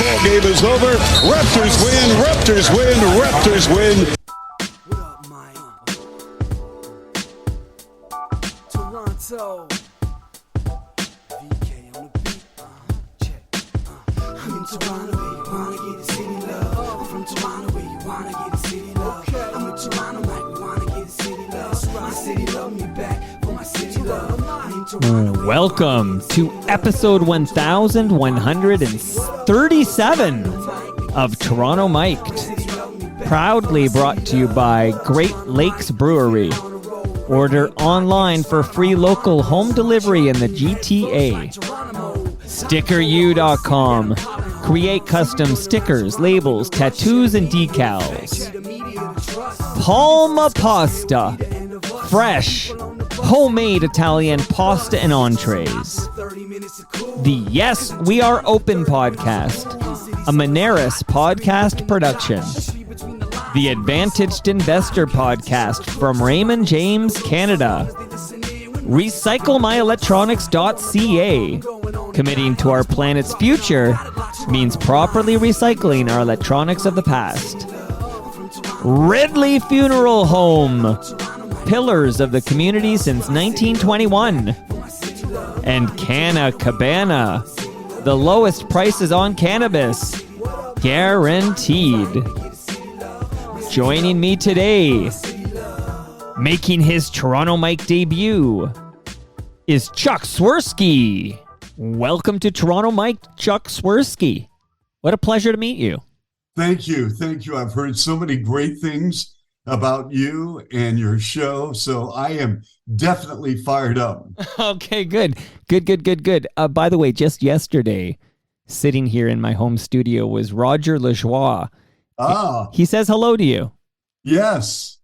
Ball game is over. Raptors win. Raptors win. Raptors win. What up, Mike? Toronto. VK on the beat. Check. I'm in Toronto, where you wanna get the city love. I'm from Toronto, where you wanna get the city love. I'm in Toronto, like we wanna get the city love. My city love me back for my city love. I'm in Toronto. Welcome to episode 1137 of Toronto Mic'd, proudly brought to you by Great Lakes Brewery. Order online for free local home delivery in the GTA. StickerU.com. Create custom stickers, labels, tattoos, and decals. Palma Pasta. Fresh, homemade Italian pasta and entrees. The Yes, We Are Open podcast, a Moneris podcast production. The Advantaged Investor podcast from Raymond James, Canada. RecycleMyElectronics.ca. Committing to our planet's future means properly recycling our electronics of the past. Ridley Funeral Home. Pillars of the community since 1921. And Canna Cabana, the lowest prices on cannabis, guaranteed. Joining me today, making his Toronto Mike debut, is Chuck Swirsky. Welcome to Toronto Mike, Chuck Swirsky. What a pleasure to meet you. Thank you. Thank you. I've heard so many great things about you and your show, so I am definitely fired up. Okay, good. Good. By the way, just yesterday, sitting here in my home studio was Roger Lajoie. He says hello to you. Yes.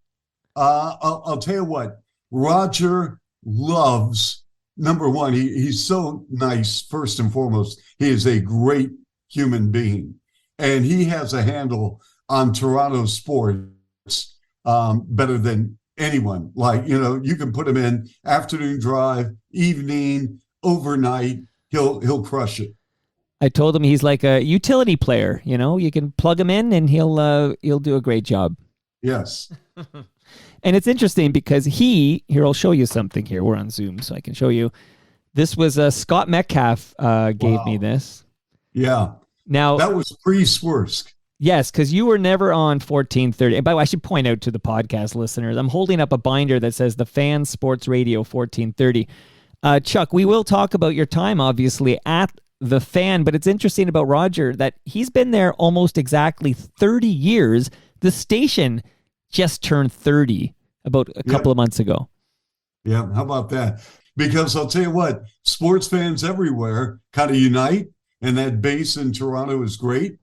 I'll tell you what, Roger loves, number one, he's so nice, first and foremost. He is a great human being, and he has a handle on Toronto sports better than anyone. Like, you know, you can put him in afternoon drive, evening, overnight, he'll crush it. I told him he's like a utility player, you know, you can plug him in and he'll do a great job. Yes. And it's interesting because here, I'll show you something here. We're on Zoom, so I can show you. This was Scott Metcalf gave me this. Yeah. Now that was pre-Swirsky. Yes, because you were never on 1430. And by the way, I should point out to the podcast listeners, I'm holding up a binder that says the Fan Sports Radio 1430. Chuck, we will talk about your time, obviously, at the Fan, but it's interesting about Roger that he's been there almost exactly 30 years. The station just turned 30 about a couple of months ago. Yeah, how about that? Because I'll tell you what, sports fans everywhere kind of unite, and that base in Toronto is great.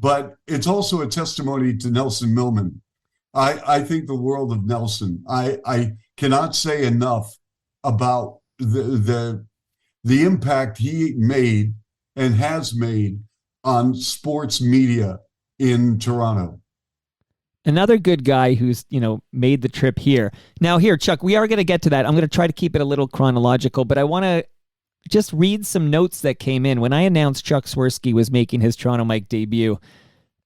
But it's also a testimony to Nelson Millman. I think the world of Nelson. I cannot say enough about the impact he made and has made on sports media in Toronto. Another good guy who's, made the trip here. Now here, Chuck, we are going to get to that. I'm going to try to keep it a little chronological, but I want to just read some notes that came in. When I announced Chuck Swirsky was making his Toronto Mike debut,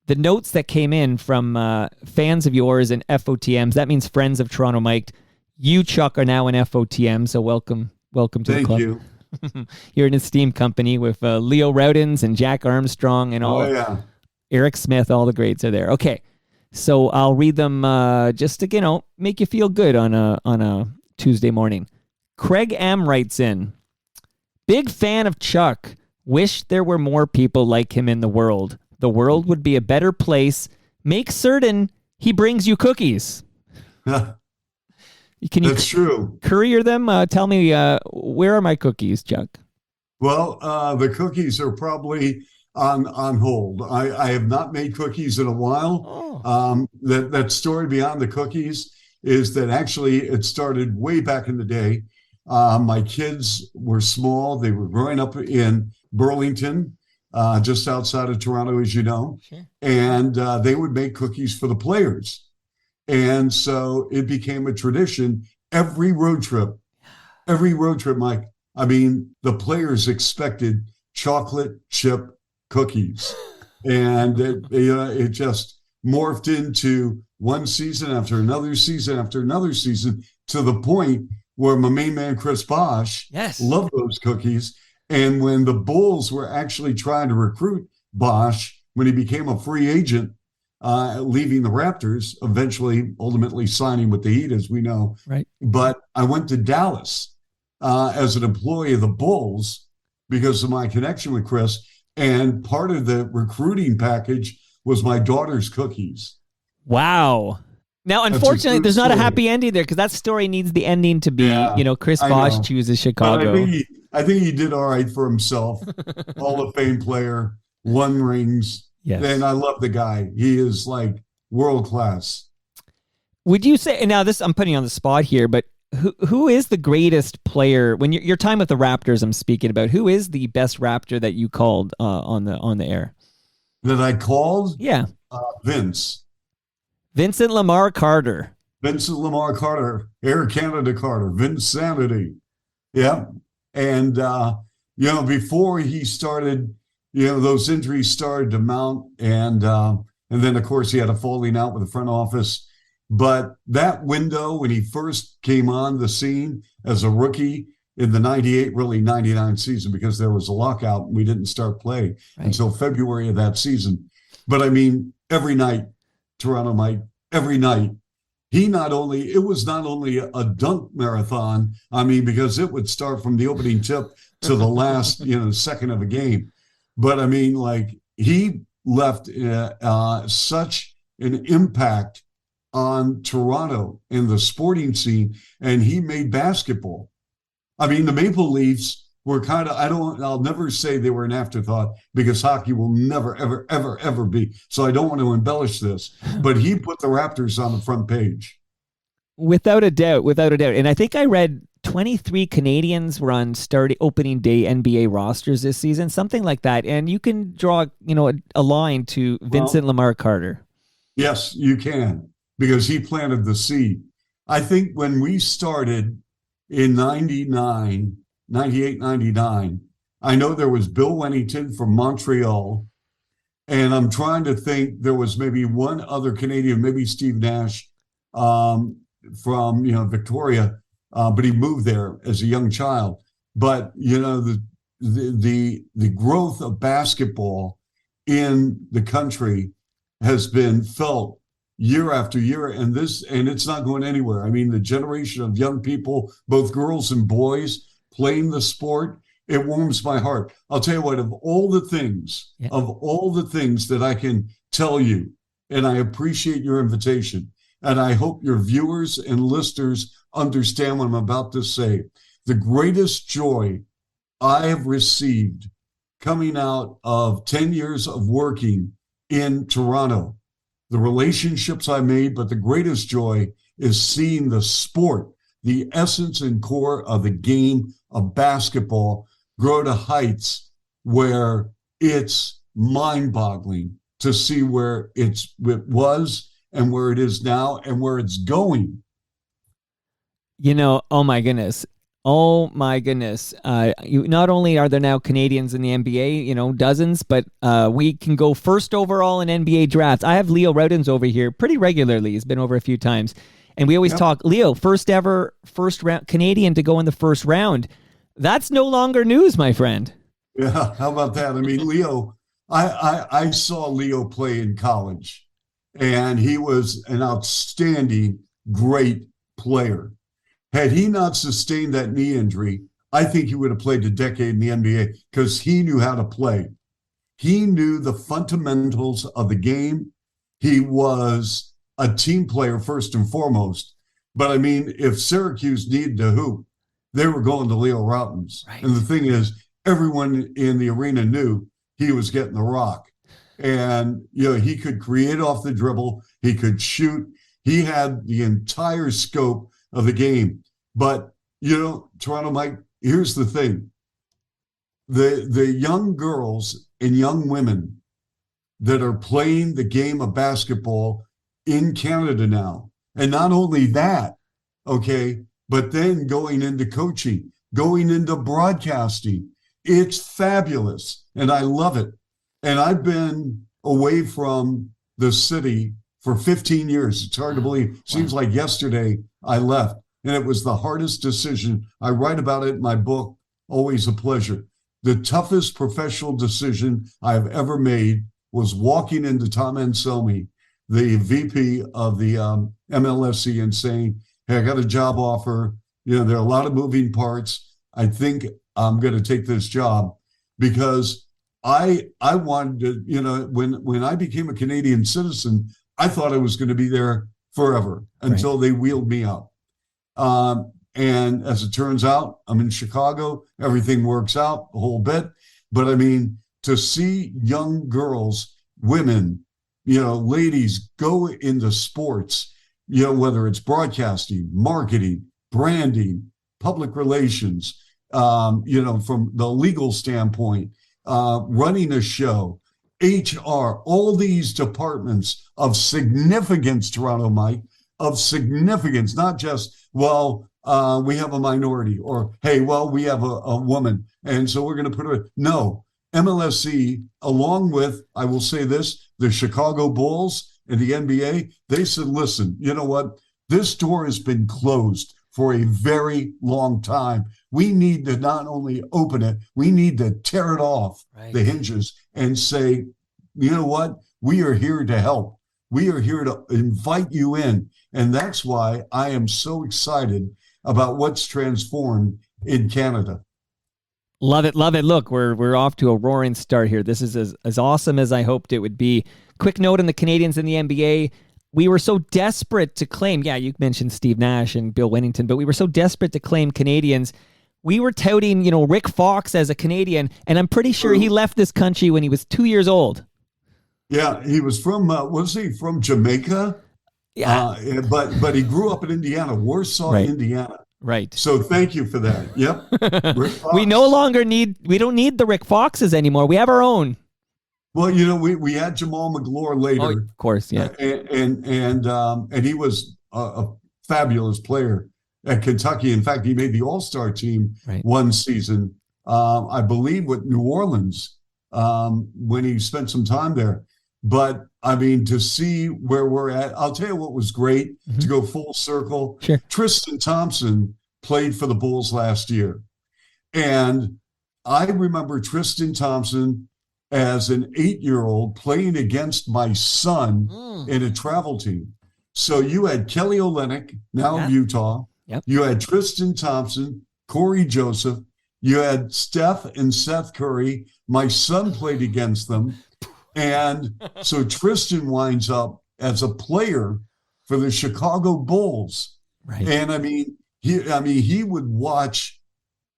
the notes that came in from fans of yours and FOTMs, that means friends of Toronto Mike. You, Chuck, are now an FOTM, so welcome to the club. Thank you. You're an esteemed company with Leo Roudens and Jack Armstrong and all. Oh, yeah. Eric Smith, all the greats are there. Okay, so I'll read them just to, make you feel good on a Tuesday morning. Craig M. writes in, big fan of Chuck. Wish there were more people like him in the world. The world would be a better place. Make certain he brings you cookies. Can you That's true. Courier them? Tell me, where are my cookies, Chuck? Well, the cookies are probably on hold. I have not made cookies in a while. Oh. That story beyond the cookies is that actually it started way back in the day. My kids were small. They were growing up in Burlington, just outside of Toronto, as you know. Sure. And they would make cookies for the players. And so it became a tradition. Every road trip, Mike, I mean, the players expected chocolate chip cookies. And it just morphed into one season after another season after another season, to the point where my main man, Chris Bosh, loved those cookies. And when the Bulls were actually trying to recruit Bosh, when he became a free agent, leaving the Raptors, ultimately signing with the Heat, as we know. Right. But I went to Dallas as an employee of the Bulls because of my connection with Chris. And part of the recruiting package was my daughter's cookies. Wow. Now, unfortunately, there's not a happy ending there, because that story needs the ending to be, Chris Bosh chooses Chicago. I think he did all right for himself. Hall of Fame player, won rings. Yes. And I love the guy. He is like world class. Would you say, and now this, I'm putting you on the spot here, but who is the greatest player, when your time with the Raptors I'm speaking about, who is the best Raptor that you called on the air? That I called? Yeah. Vincent Lamar Carter. Vincent Lamar Carter, Air Canada Carter, Vinsanity. Yeah. And, before he started, those injuries started to mount. And then, of course, he had a falling out with the front office. But that window, when he first came on the scene as a rookie in the 98, really 99 season, because there was a lockout and we didn't start play until February of that season. But I mean, every night, Toronto Mike, every night, it was not only a dunk marathon, because it would start from the opening tip to the last, second of a game. But I mean, like, he left such an impact on Toronto in the sporting scene, and he made basketball. I mean, the Maple Leafs were kind of, I'll never say they were an afterthought, because hockey will never, ever, ever, ever be. So I don't want to embellish this, but he put the Raptors on the front page. Without a doubt. And I think I read 23 Canadians were on opening day NBA rosters this season, something like that. And you can draw, a line to Vincent Lamar Carter. Yes, you can, because he planted the seed. I think when we started in 98, 99, I know there was Bill Wennington from Montreal, and I'm trying to think, there was maybe one other Canadian, maybe Steve Nash from Victoria, but he moved there as a young child. But the growth of basketball in the country has been felt year after year, and it's not going anywhere. I mean, the generation of young people, both girls and boys, playing the sport, it warms my heart. I'll tell you what, of all the things that I can tell you, and I appreciate your invitation, and I hope your viewers and listeners understand what I'm about to say. The greatest joy I have received coming out of 10 years of working in Toronto, the relationships I made, but the greatest joy is seeing the sport, the essence and core of the game of basketball, grow to heights where it's mind-boggling to see where it was and where it is now and where it's going. Oh my goodness. Not only are there now Canadians in the NBA, dozens, but we can go first overall in NBA drafts. I have Leo Roudens over here pretty regularly. He's been over a few times. And we always talk, Leo, first round Canadian to go in the first round. That's no longer news, my friend. Yeah, how about that? I mean, Leo, I saw Leo play in college, and he was an outstanding, great player. Had he not sustained that knee injury, I think he would have played a decade in the NBA, because he knew how to play. He knew the fundamentals of the game. He was a team player first and foremost. But I mean, if Syracuse needed to hoop, they were going to Leo Routens. Right. And the thing is, everyone in the arena knew he was getting the rock. And, he could create off the dribble. He could shoot. He had the entire scope of the game. But, Toronto Mike, here's the thing. The young girls and young women that are playing the game of basketball in Canada now, and not only that, but then going into coaching, going into broadcasting, it's fabulous. And I love it. And I've been away from the city for 15 years. It's hard to believe. Seems like yesterday I left, and it was the hardest decision. I write about it in my book, Always a Pleasure. The toughest professional decision I've ever made was walking into Tom Anselmi, the VP of the MLSE, and saying, hey, I got a job offer. You know, there are a lot of moving parts. I think I'm going to take this job because I wanted to, you know, when I became a Canadian citizen, I thought I was going to be there forever until they wheeled me out. And as it turns out, I'm in Chicago. Everything works out a whole bit. But I mean, to see young girls, women, you know, ladies go into sports, you know, whether it's broadcasting, marketing, branding, public relations, you know, from the legal standpoint, running a show, HR, all these departments of significance, Toronto, Mike, of significance, not just, well, we have a minority, or, hey, well, we have a woman, and so we're going to put her. No, MLSE, along with, I will say this, the Chicago Bulls and the NBA, they said, listen, you know what? This door has been closed for a very long time. We need to not only open it, we need to tear it off the hinges and say, you know what? We are here to help. We are here to invite you in. And that's why I am so excited about what's transformed in Canada. Love it, love it. Look, we're off to a roaring start here. This is as awesome as I hoped it would be. Quick note on the Canadians in the NBA. We were so desperate to claim, yeah, you mentioned Steve Nash and Bill Wennington, but we were so desperate to claim Canadians. We were touting, you know, Rick Fox as a Canadian, and I'm pretty sure he left this country when he was 2 years old. Yeah, he was from, was he from Jamaica? Yeah. But he grew up in Indiana, Warsaw, Indiana. Right. So thank you for that. Yep. Rick Fox. We don't need the Rick Foxes anymore. We have our own. Well, you know, we had Jamal McGlure later. Oh, of course, yeah. And he was a fabulous player at Kentucky. In fact, he made the All-Star team one season, I believe, with New Orleans when he spent some time there. But, I mean, to see where we're at, I'll tell you what was great, to go full circle. Sure. Tristan Thompson played for the Bulls last year. And I remember Tristan Thompson as an 8-year-old playing against my son in a travel team. So you had Kelly Olynyk, now of Utah. Yep. You had Tristan Thompson, Corey Joseph. You had Steph and Seth Curry. My son played against them. And so Tristan winds up as a player for the Chicago Bulls. Right. And I mean, he would watch,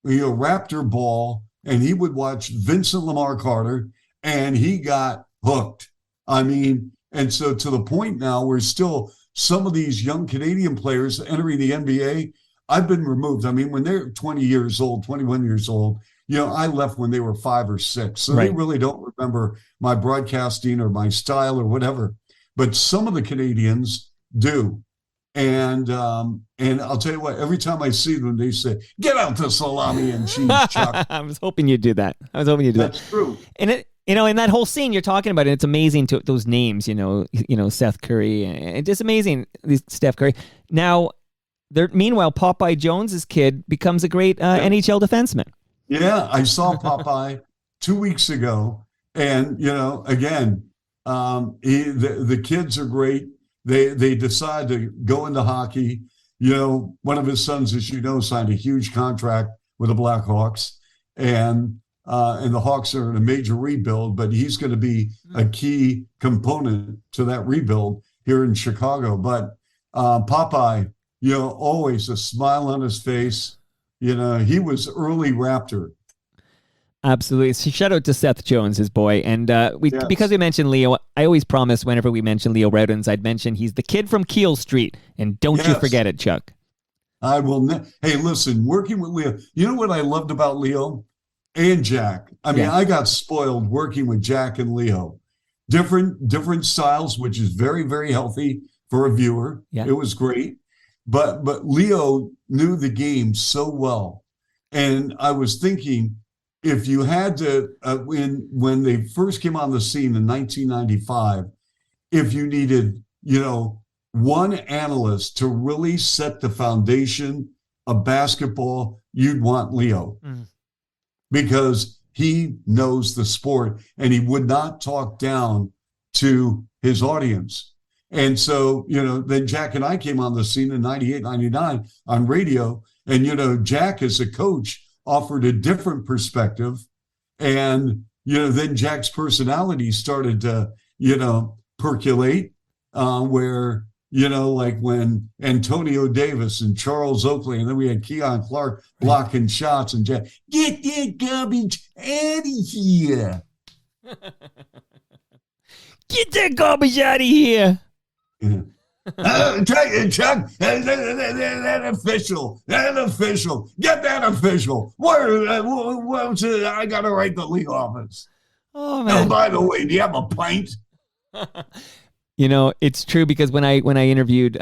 you know, Raptor ball, and he would watch Vincent Lamar Carter, and he got hooked. I mean, and so to the point now where still some of these young Canadian players entering the NBA, I've been removed. I mean, when they're 20 years old, 21 years old, you know, I left when they were 5 or 6. So they really don't remember my broadcasting or my style or whatever. But some of the Canadians do. And I'll tell you what, every time I see them, they say, get out the salami and cheese, Chuck. I was hoping you'd do that. That's true. And it, you know, in that whole scene you're talking about, it's amazing to those names, you know, Seth Curry, and just amazing, Steph Curry. Now, meanwhile, Popeye Jones's kid becomes a great NHL defenseman. Yeah, I saw Popeye 2 weeks ago, and you know, again, the kids are great. They decide to go into hockey. You know, one of his sons, as you know, signed a huge contract with the Blackhawks, and the Hawks are in a major rebuild, but he's going to be a key component to that rebuild here in Chicago. But Popeye, you know, always a smile on his face. You know, he was early Raptor. Absolutely. So shout out to Seth Jones, his boy. And because we mentioned Leo, I always promise whenever we mention Leo Rowdens, I'd mention he's the kid from Keele Street. And don't you forget it, Chuck. I will. Hey, listen, working with Leo, you know what I loved about Leo and Jack? I mean, I got spoiled working with Jack and Leo. Different styles, which is very, very healthy for a viewer. Yeah. It was great. But Leo knew the game so well. And I was thinking, if you had to, when they first came on the scene in 1995, if you needed, one analyst to really set the foundation of basketball, you'd want Leo. Because he knows the sport and he would not talk down to his audience. And so, then Jack and I came on the scene in 98, 99 on radio. And, Jack as a coach offered a different perspective. And, then Jack's personality started to, percolate where, like when Antonio Davis and Charles Oakley, and then we had Keon Clark blocking shots, and Jack, get that garbage out of here. Get that garbage out of here. Yeah. Chuck, that official, get that official. I got to write the league office. Oh, man. Oh, by the way, do you have a pint? It's true because when I interviewed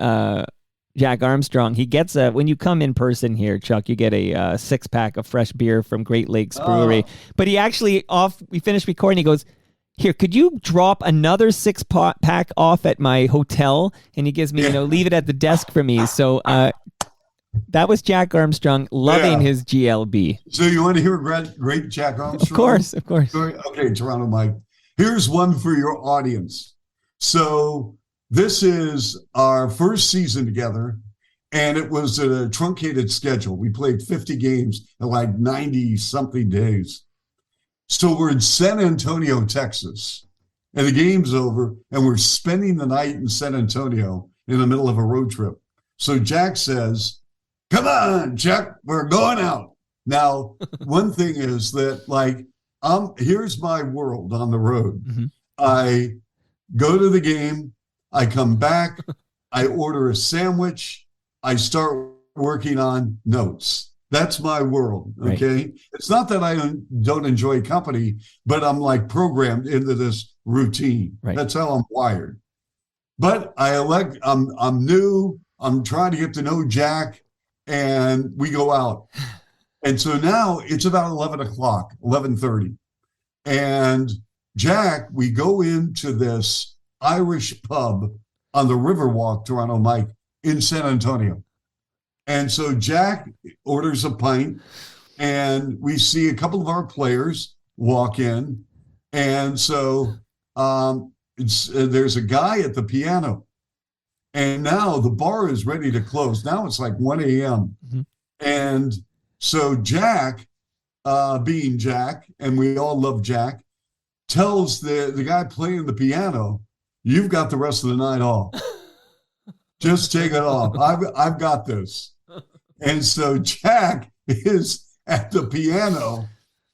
Jack Armstrong, he gets when you come in person here, Chuck, you get a 6-pack of fresh beer from Great Lakes Brewery. But he actually we finished recording. He goes, "Here, could you drop another 6-pack off at my hotel?" And he gives me, leave it at the desk for me. So that was Jack Armstrong loving his GLB. So you want to hear great Jack Armstrong? Of course. Okay, Toronto Mike. Here's one for your audience. So this is our first season together, and it was a truncated schedule. We played 50 games in like 90-something days. So we're in San Antonio, Texas, and the game's over, and we're spending the night in San Antonio in the middle of a road trip. So Jack says, "Come on, Chuck, we're going out." Now, one thing is that, here's my world on the road. Mm-hmm. I go to the game, I come back, I order a sandwich, I start working on notes. That's my world, okay? Right. It's not that I don't enjoy company, but I'm programmed into this routine. Right. That's how I'm wired. But I'm new, I'm trying to get to know Jack, and we go out. And so now it's about 11 o'clock, 11:30. And Jack, we go into this Irish pub on the Riverwalk, Toronto Mike, in San Antonio. And so Jack orders a pint, and we see a couple of our players walk in. And so there's a guy at the piano. And now the bar is ready to close. Now it's like 1 a.m. Mm-hmm. And so Jack, being Jack, and we all love Jack, tells the guy playing the piano, "You've got the rest of the night off. Just take it off. I've got this." And so Jack is at the piano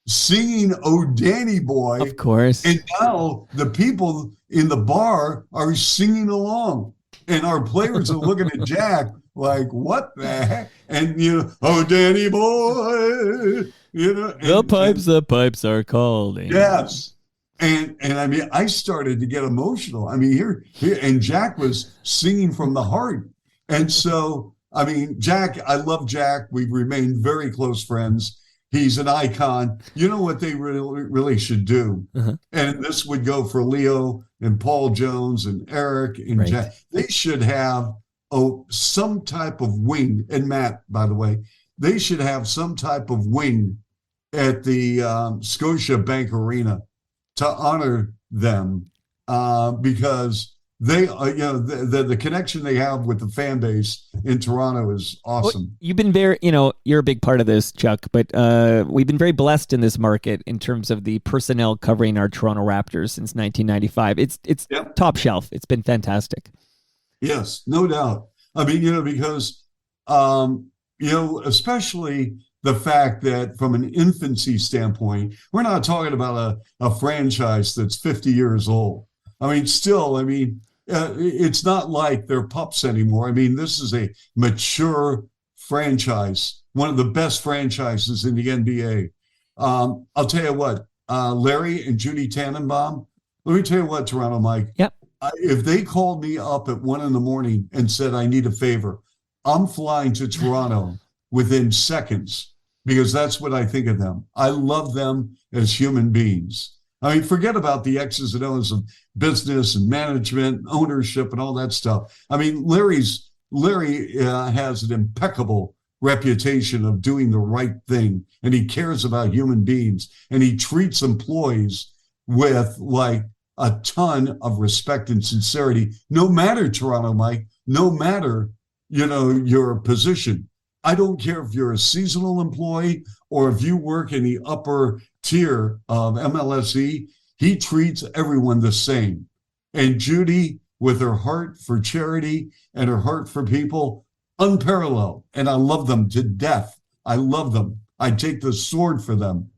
singing "Oh Danny Boy." Of course. And now the people in the bar are singing along. And our players are looking at Jack like, "What the heck?" And, "Oh Danny Boy." The pipes are calling. Yes. And I mean, I started to get emotional. I mean, here, and Jack was singing from the heart. And so, I mean, Jack, I love Jack. We've remained very close friends. He's an icon. You know what they really should do? Uh-huh. And this would go for Leo and Paul Jones and Eric and right. Jack. They should have some type of wing. And Matt, by the way, they should have some type of wing at the Scotia Bank Arena to honor them because they, the connection they have with the fan base in Toronto is awesome. Well, you've been very, you're a big part of this, Chuck, but we've been very blessed in this market in terms of the personnel covering our Toronto Raptors since 1995. It's yep. Top shelf. It's been fantastic. Yes, no doubt. I mean, because, especially the fact that from an infancy standpoint, we're not talking about a franchise that's 50 years old. I mean, it's not like they're pups anymore. I mean, this is a mature franchise, one of the best franchises in the NBA. I'll tell you what, Larry and Judy Tannenbaum, let me tell you what, Toronto Mike. Yep. If they called me up at 1 a.m. and said, "I need a favor," I'm flying to Toronto within seconds because that's what I think of them. I love them as human beings. I mean, forget about the X's and O's of business and management, ownership, and all that stuff. I mean, Larry has an impeccable reputation of doing the right thing, and he cares about human beings, and he treats employees with like a ton of respect and sincerity, no matter, Toronto Mike, no matter, your position. I don't care if you're a seasonal employee or if you work in the upper tier of MLSE, he treats everyone the same. And Judy, with her heart for charity and her heart for people, unparalleled. And I love them to death. I love them. I take the sword for them.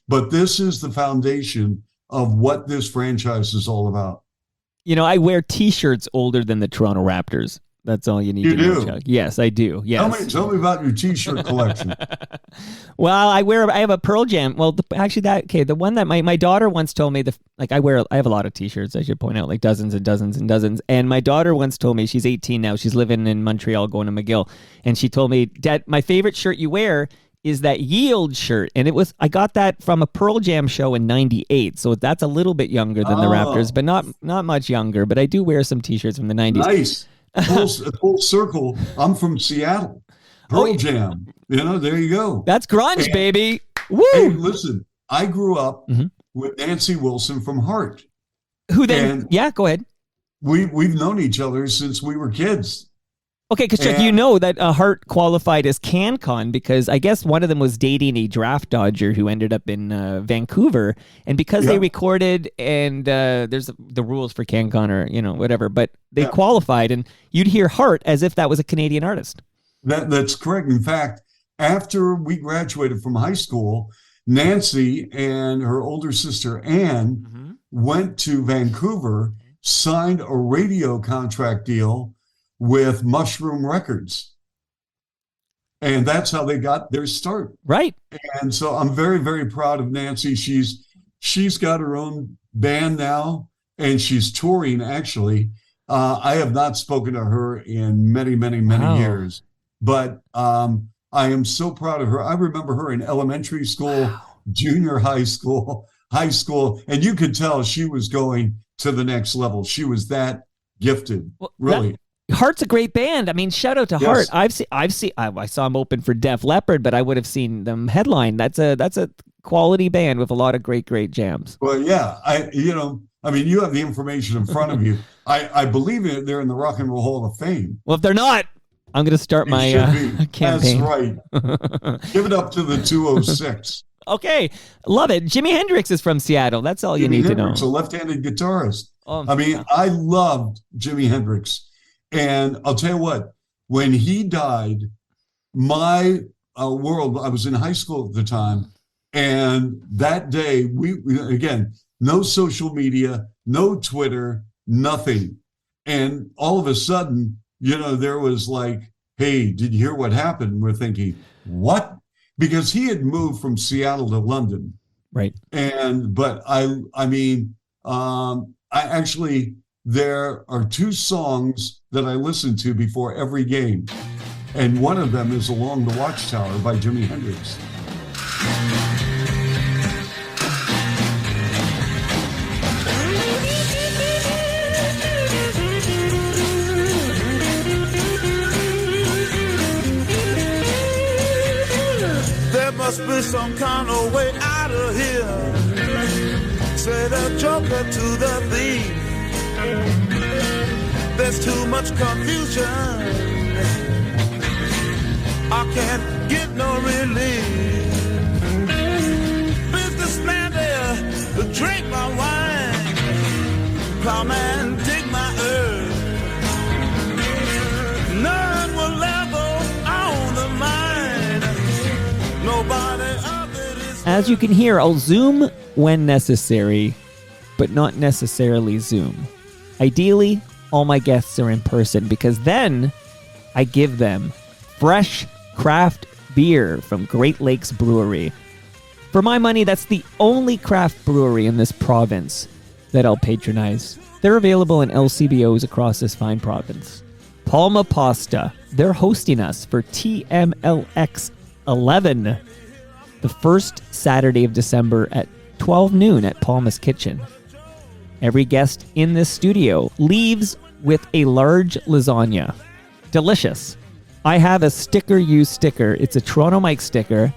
But this is the foundation of what this franchise is all about. I wear T-shirts older than the Toronto Raptors. That's all you need to know, Chuck. Yes, I do. Yes. Tell me about your T-shirt collection. Well, I have a Pearl Jam. Well, the one that my daughter once told me, I have a lot of T-shirts, I should point out, like dozens and dozens and dozens. And my daughter once told me, she's 18 now, she's living in Montreal, going to McGill. And she told me, Dad, my favorite shirt you wear is that Yield shirt. And I got that from a Pearl Jam show in 98. So that's a little bit younger than the Raptors, but not much younger. But I do wear some T-shirts from the 90s. Nice. Full circle. I'm from Seattle. Pearl Jam. There you go. That's grunge, baby. Woo! Hey, listen, I grew up with Nancy Wilson from Heart. Who then? Yeah, go ahead. We've known each other since we were kids. Okay, because Chuck, you know that Hart qualified as CanCon because I guess one of them was dating a draft dodger who ended up in Vancouver, and because they recorded and there's the rules for CanCon or whatever, but they qualified, and you'd hear Hart as if that was a Canadian artist. That's correct. In fact, after we graduated from high school, Nancy and her older sister Anne went to Vancouver, signed a radio contract deal with Mushroom Records. And that's how they got their start. Right. And so I'm very, very proud of Nancy. She's got her own band now, and she's touring, actually. I have not spoken to her in many, many, many years. But I am so proud of her. I remember her in elementary school, junior high school, and you could tell she was going to the next level. She was that gifted, really. Heart's a great band. I mean, shout out to Heart. I saw them open for Def Leppard, but I would have seen them headline. That's a quality band with a lot of great jams. Well, yeah, you have the information in front of you. I believe they're in the Rock and Roll Hall of Fame. Well, if they're not, I'm going to start my campaign. That's right. Give it up to the 206. Okay, love it. Jimi Hendrix is from Seattle. That's all you need to know. A left-handed guitarist. I loved Jimi Hendrix. And I'll tell you what, when he died, my world, I was in high school at the time, and that day, we again, no social media, no Twitter, nothing. And all of a sudden, there was like, hey, did you hear what happened? We're thinking, what? Because he had moved from Seattle to London. Right. But there are two songs that I listen to before every game. And one of them is Along the Watchtower by Jimi Hendrix. There must be some kind of way out of here. Say the joker to the thief. There's too much confusion. I can't get no relief. Businessman there, drink my wine. Plowman, dig my earth. None will level on the mine. Nobody of it is. As you can hear, I'll zoom when necessary, but not necessarily zoom. Ideally, all my guests are in person because then I give them fresh craft beer from Great Lakes Brewery. For my money, that's the only craft brewery in this province that I'll patronize. They're available in LCBOs across this fine province. Palma Pasta, they're hosting us for TMLX 11. the first Saturday of December at 12 noon at Palmas Kitchen. Every guest in this studio leaves with a large lasagna. Delicious. I have a sticker you sticker. It's a Toronto Mike sticker,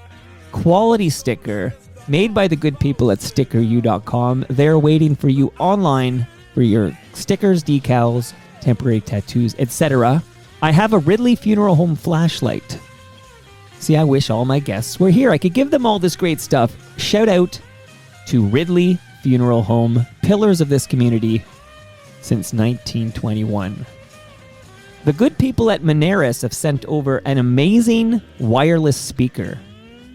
quality sticker, made by the good people at stickeru.com. They're waiting for you online for your stickers, decals, temporary tattoos, etc. I have a Ridley Funeral Home flashlight. See, I wish all my guests were here. I could give them all this great stuff. Shout out to Ridley Funeral Home, pillars of this community since 1921. The good people at Moneris have sent over an amazing wireless speaker.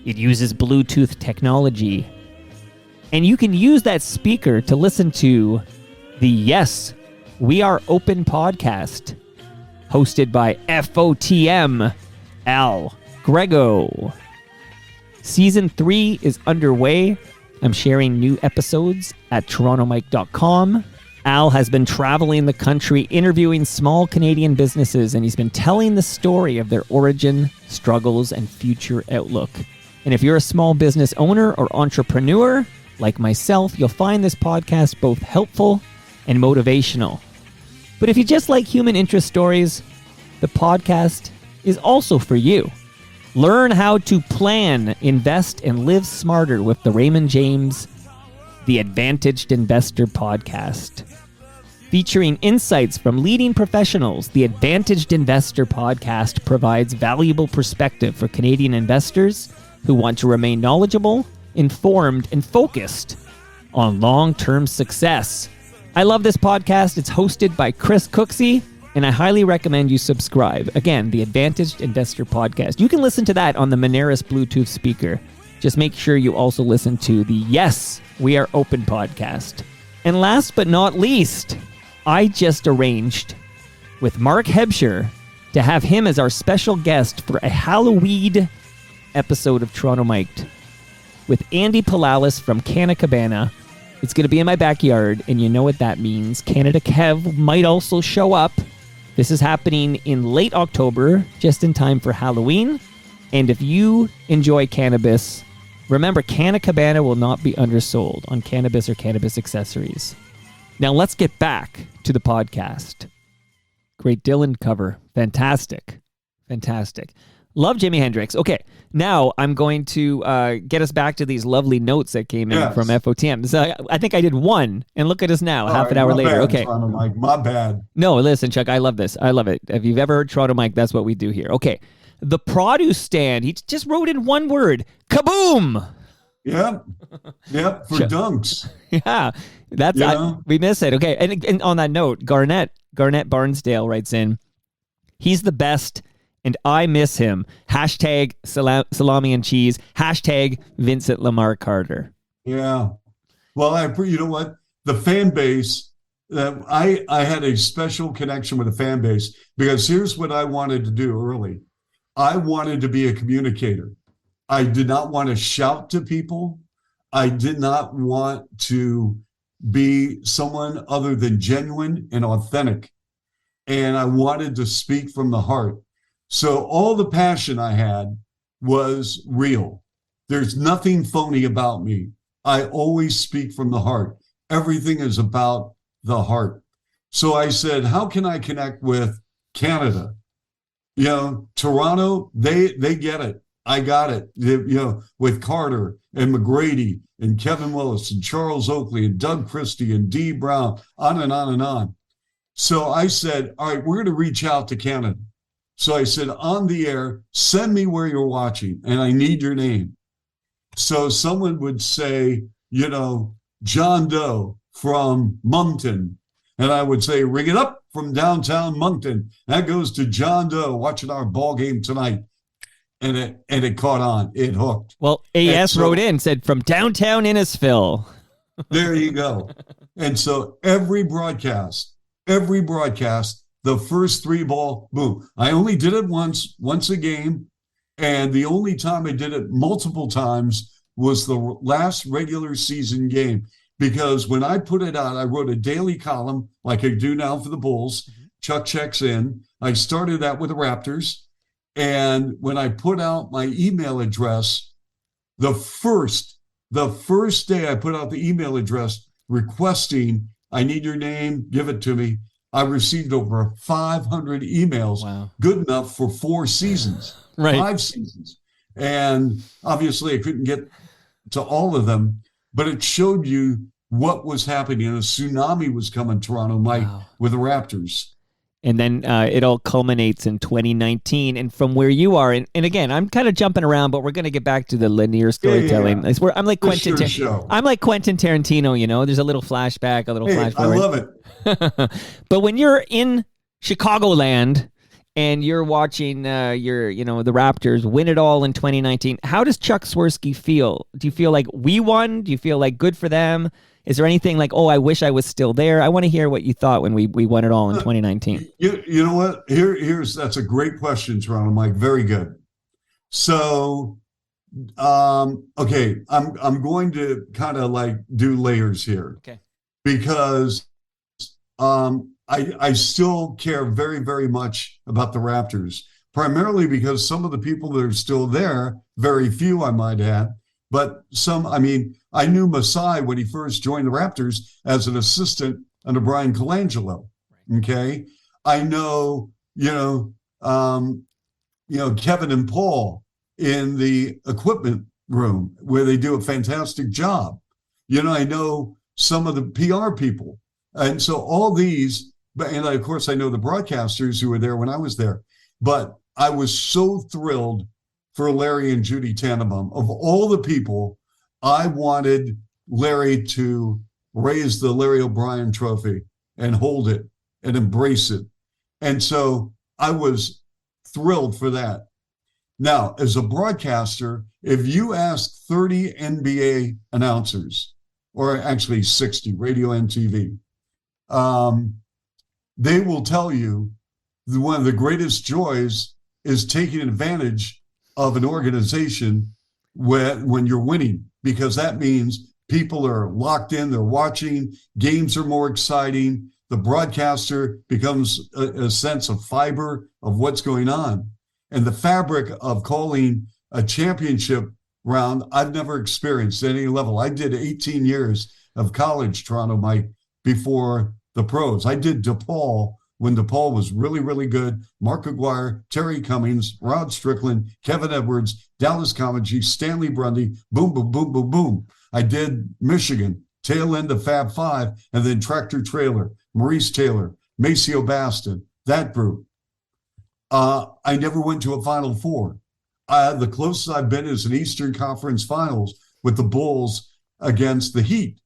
It uses Bluetooth technology. And you can use that speaker to listen to the Yes, We Are Open podcast, hosted by FOTM Al Grego. Season 3 is underway. I'm sharing new episodes at torontomike.com. Al has been traveling the country, interviewing small Canadian businesses, and he's been telling the story of their origin, struggles, and future outlook. And if you're a small business owner or entrepreneur, like myself, you'll find this podcast both helpful and motivational. But if you just like human interest stories, the podcast is also for you. Learn how to plan, invest, and live smarter with the Raymond James, The Advantaged Investor podcast. Featuring insights from leading professionals, the Advantaged Investor podcast provides valuable perspective for Canadian investors who want to remain knowledgeable, informed, and focused on long-term success. I love this podcast. It's hosted by Chris Cooksey, and I highly recommend you subscribe. Again, the Advantaged Investor podcast. You can listen to that on the Moneris Bluetooth speaker. Just make sure you also listen to the Yes, We Are Open podcast. And last but not least, I just arranged with Mark Hebscher to have him as our special guest for a Halloween episode of Toronto Mic'd with Andy Palalis from Canna Cabana. It's going to be in my backyard, and you know what that means. Canada Kev might also show up. This is happening in late October, just in time for Halloween. And if you enjoy cannabis, remember, Canna Cabana will not be undersold on cannabis or cannabis accessories. Now let's get back to the podcast. Great Dylan cover. Fantastic. Fantastic. Love Jimi Hendrix. Okay, now I'm going to get us back to these lovely notes that came in from FOTM. So I think I did one, and look at us now, half an hour later. Okay. Toronto Mike, my bad. No, listen, Chuck, I love this. I love it. If you've ever heard Toronto Mike, that's what we do here. Okay, the produce stand. He just wrote in one word, kaboom! Yep, for dunks. Yeah, that's we miss it. Okay, and on that note, Garnett Barnsdale writes in, he's the best, and I miss him. Hashtag salami and cheese. Hashtag Vincent Lamar Carter. Yeah. Well, you know what? The fan base, I had a special connection with the fan base because here's what I wanted to do early. I wanted to be a communicator. I did not want to shout to people. I did not want to be someone other than genuine and authentic. And I wanted to speak from the heart. So all the passion I had was real. There's nothing phony about me. I always speak from the heart. Everything is about the heart. So I said, how can I connect with Canada? You know, Toronto, they get it. I got it. With Carter and McGrady and Kevin Willis and Charles Oakley and Doug Christie and Dee Brown, on and on and on. So I said, all right, we're going to reach out to Canada. So I said, on the air, send me where you're watching, and I need your name. So someone would say, John Doe from Moncton. And I would say, ring it up from downtown Moncton. That goes to John Doe watching our ball game tonight. And it caught on. It hooked. Well, AS wrote in, said, from downtown Innisfil. There you go. And so every broadcast, the first three ball, boom. I only did it once a game. And the only time I did it multiple times was the last regular season game. Because when I put it out, I wrote a daily column like I do now for the Bulls. Chuck checks in. I started that with the Raptors. And when I put out my email address, The first day I put out the email address requesting, I need your name, give it to me, I received over 500 emails. Wow. Good enough for 4 seasons, Right. 5 seasons. And obviously I couldn't get to all of them, but it showed you what was happening. A tsunami was coming, Toronto, Mike, with the Raptors. And then it all culminates in 2019. And from where you are, and again, I'm kind of jumping around, but we're going to get back to the linear storytelling. Yeah. I'm like Quentin. I'm like Quentin Tarantino. You know, there's a little flashback, a little flash forward. I love it. But when you're in Chicagoland and you're watching the Raptors win it all in 2019, how does Chuck Swirsky feel? Do you feel like we won? Do you feel like good for them? Is there anything like, oh, I wish I was still there? I want to hear what you thought when we won it all in 2019. You know what? That's a great question, Toronto Mike. Very good. So, okay, I'm going to kind of like do layers here. Okay. Because I still care very, very much about the Raptors, primarily because some of the people that are still there, very few I might add, but some, I mean, I knew Masai when he first joined the Raptors as an assistant under Brian Colangelo. Okay. I know, Kevin and Paul in the equipment room where they do a fantastic job. I know some of the PR people. And so all these, and of course I know the broadcasters who were there when I was there, but I was so thrilled for Larry and Judy Tannenbaum. Of all the people, I wanted Larry to raise the Larry O'Brien trophy and hold it and embrace it. And so I was thrilled for that. Now, as a broadcaster, if you ask 30 NBA announcers, or actually 60, radio and TV, they will tell you one of the greatest joys is taking advantage of an organization when you're winning, because that means people are locked in, they're watching, games are more exciting, the broadcaster becomes a sense of fiber of what's going on. And the fabric of calling a championship round, I've never experienced at any level. I did 18 years of college, Toronto, Mike, before the pros. I did DePaul when DePaul was really, really good. Mark Aguirre, Terry Cummings, Rod Strickland, Kevin Edwards, Dallas Comedy, Stanley Brundy, boom, boom, boom, boom, boom. I did Michigan, tail end of Fab Five, and then Tractor Trailer, Maurice Taylor, Maceo Baston, that group. I never went to a Final Four. The closest I've been is an Eastern Conference Finals with the Bulls against the Heat,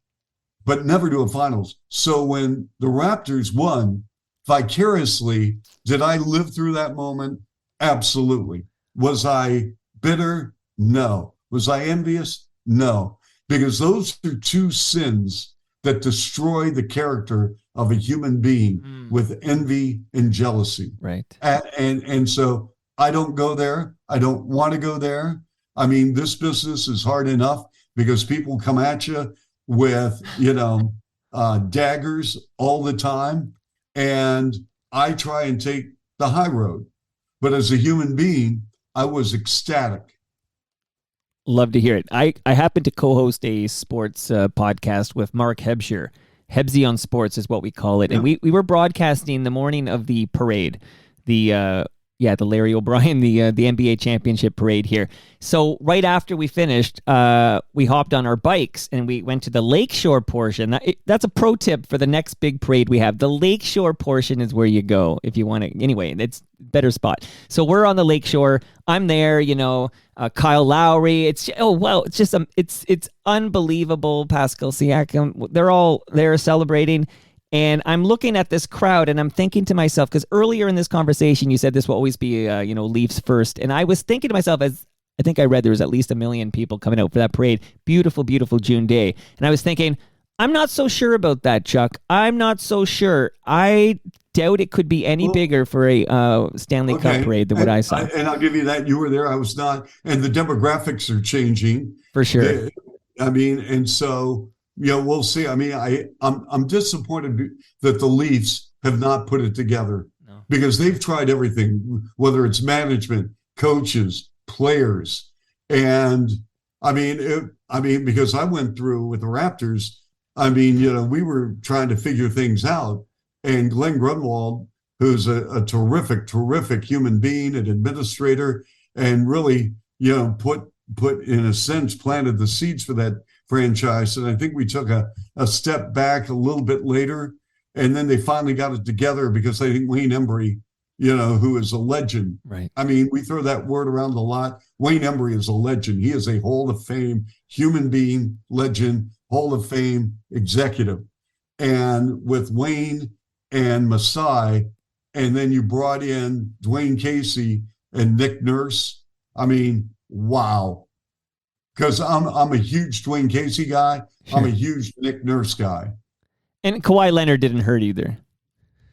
but never to a finals. So when the Raptors won, vicariously, did I live through that moment? Absolutely. Was I bitter? No. Was I envious? No. Because those are two sins that destroy the character of a human being with envy and jealousy. Right. And so I don't go there. I don't want to go there. I mean, this business is hard enough because people come at you with, daggers all the time. And I try and take the high road. But as a human being, I was ecstatic. Love to hear it. I happen to co-host a sports podcast with Mark Hebscher. Hebsy on Sports is what we call it. Yeah. And we were broadcasting the morning of the parade, the Larry O'Brien, the NBA championship parade here. So right after we finished, we hopped on our bikes and we went to the lakeshore portion. That's a pro tip for the next big parade we have. The lakeshore portion is where you go if you want to. Anyway, it's a better spot. So we're on the lakeshore. I'm there, Kyle Lowry. It's just it's unbelievable. Pascal Siakam. They're all there celebrating. And I'm looking at this crowd and I'm thinking to myself, because earlier in this conversation, you said this will always be, Leafs first. And I was thinking to myself, as I think I read there was at least 1 million people coming out for that parade. Beautiful, beautiful June day. And I was thinking, I'm not so sure about that, Chuck. I'm not so sure. I doubt it could be any bigger for a Stanley Cup parade than what I saw. And I'll give you that. You were there. I was not. And the demographics are changing. For sure. And so... we'll see. I mean, I'm disappointed that the Leafs have not put it together because they've tried everything, whether it's management, coaches, players, and Because I went through with the Raptors, we were trying to figure things out. And Glenn Grunwald, who's a terrific, terrific human being, an administrator, and really, put in a sense, planted the seeds for that franchise. And I think we took a step back a little bit later. And then they finally got it together because I think Wayne Embry, who is a legend. Right. We throw that word around a lot. Wayne Embry is a legend. He is a Hall of Fame human being, legend, Hall of Fame executive. And with Wayne and Masai, and then you brought in Dwayne Casey and Nick Nurse. Wow. Because I'm a huge Dwayne Casey guy. Sure. I'm a huge Nick Nurse guy. And Kawhi Leonard didn't hurt either.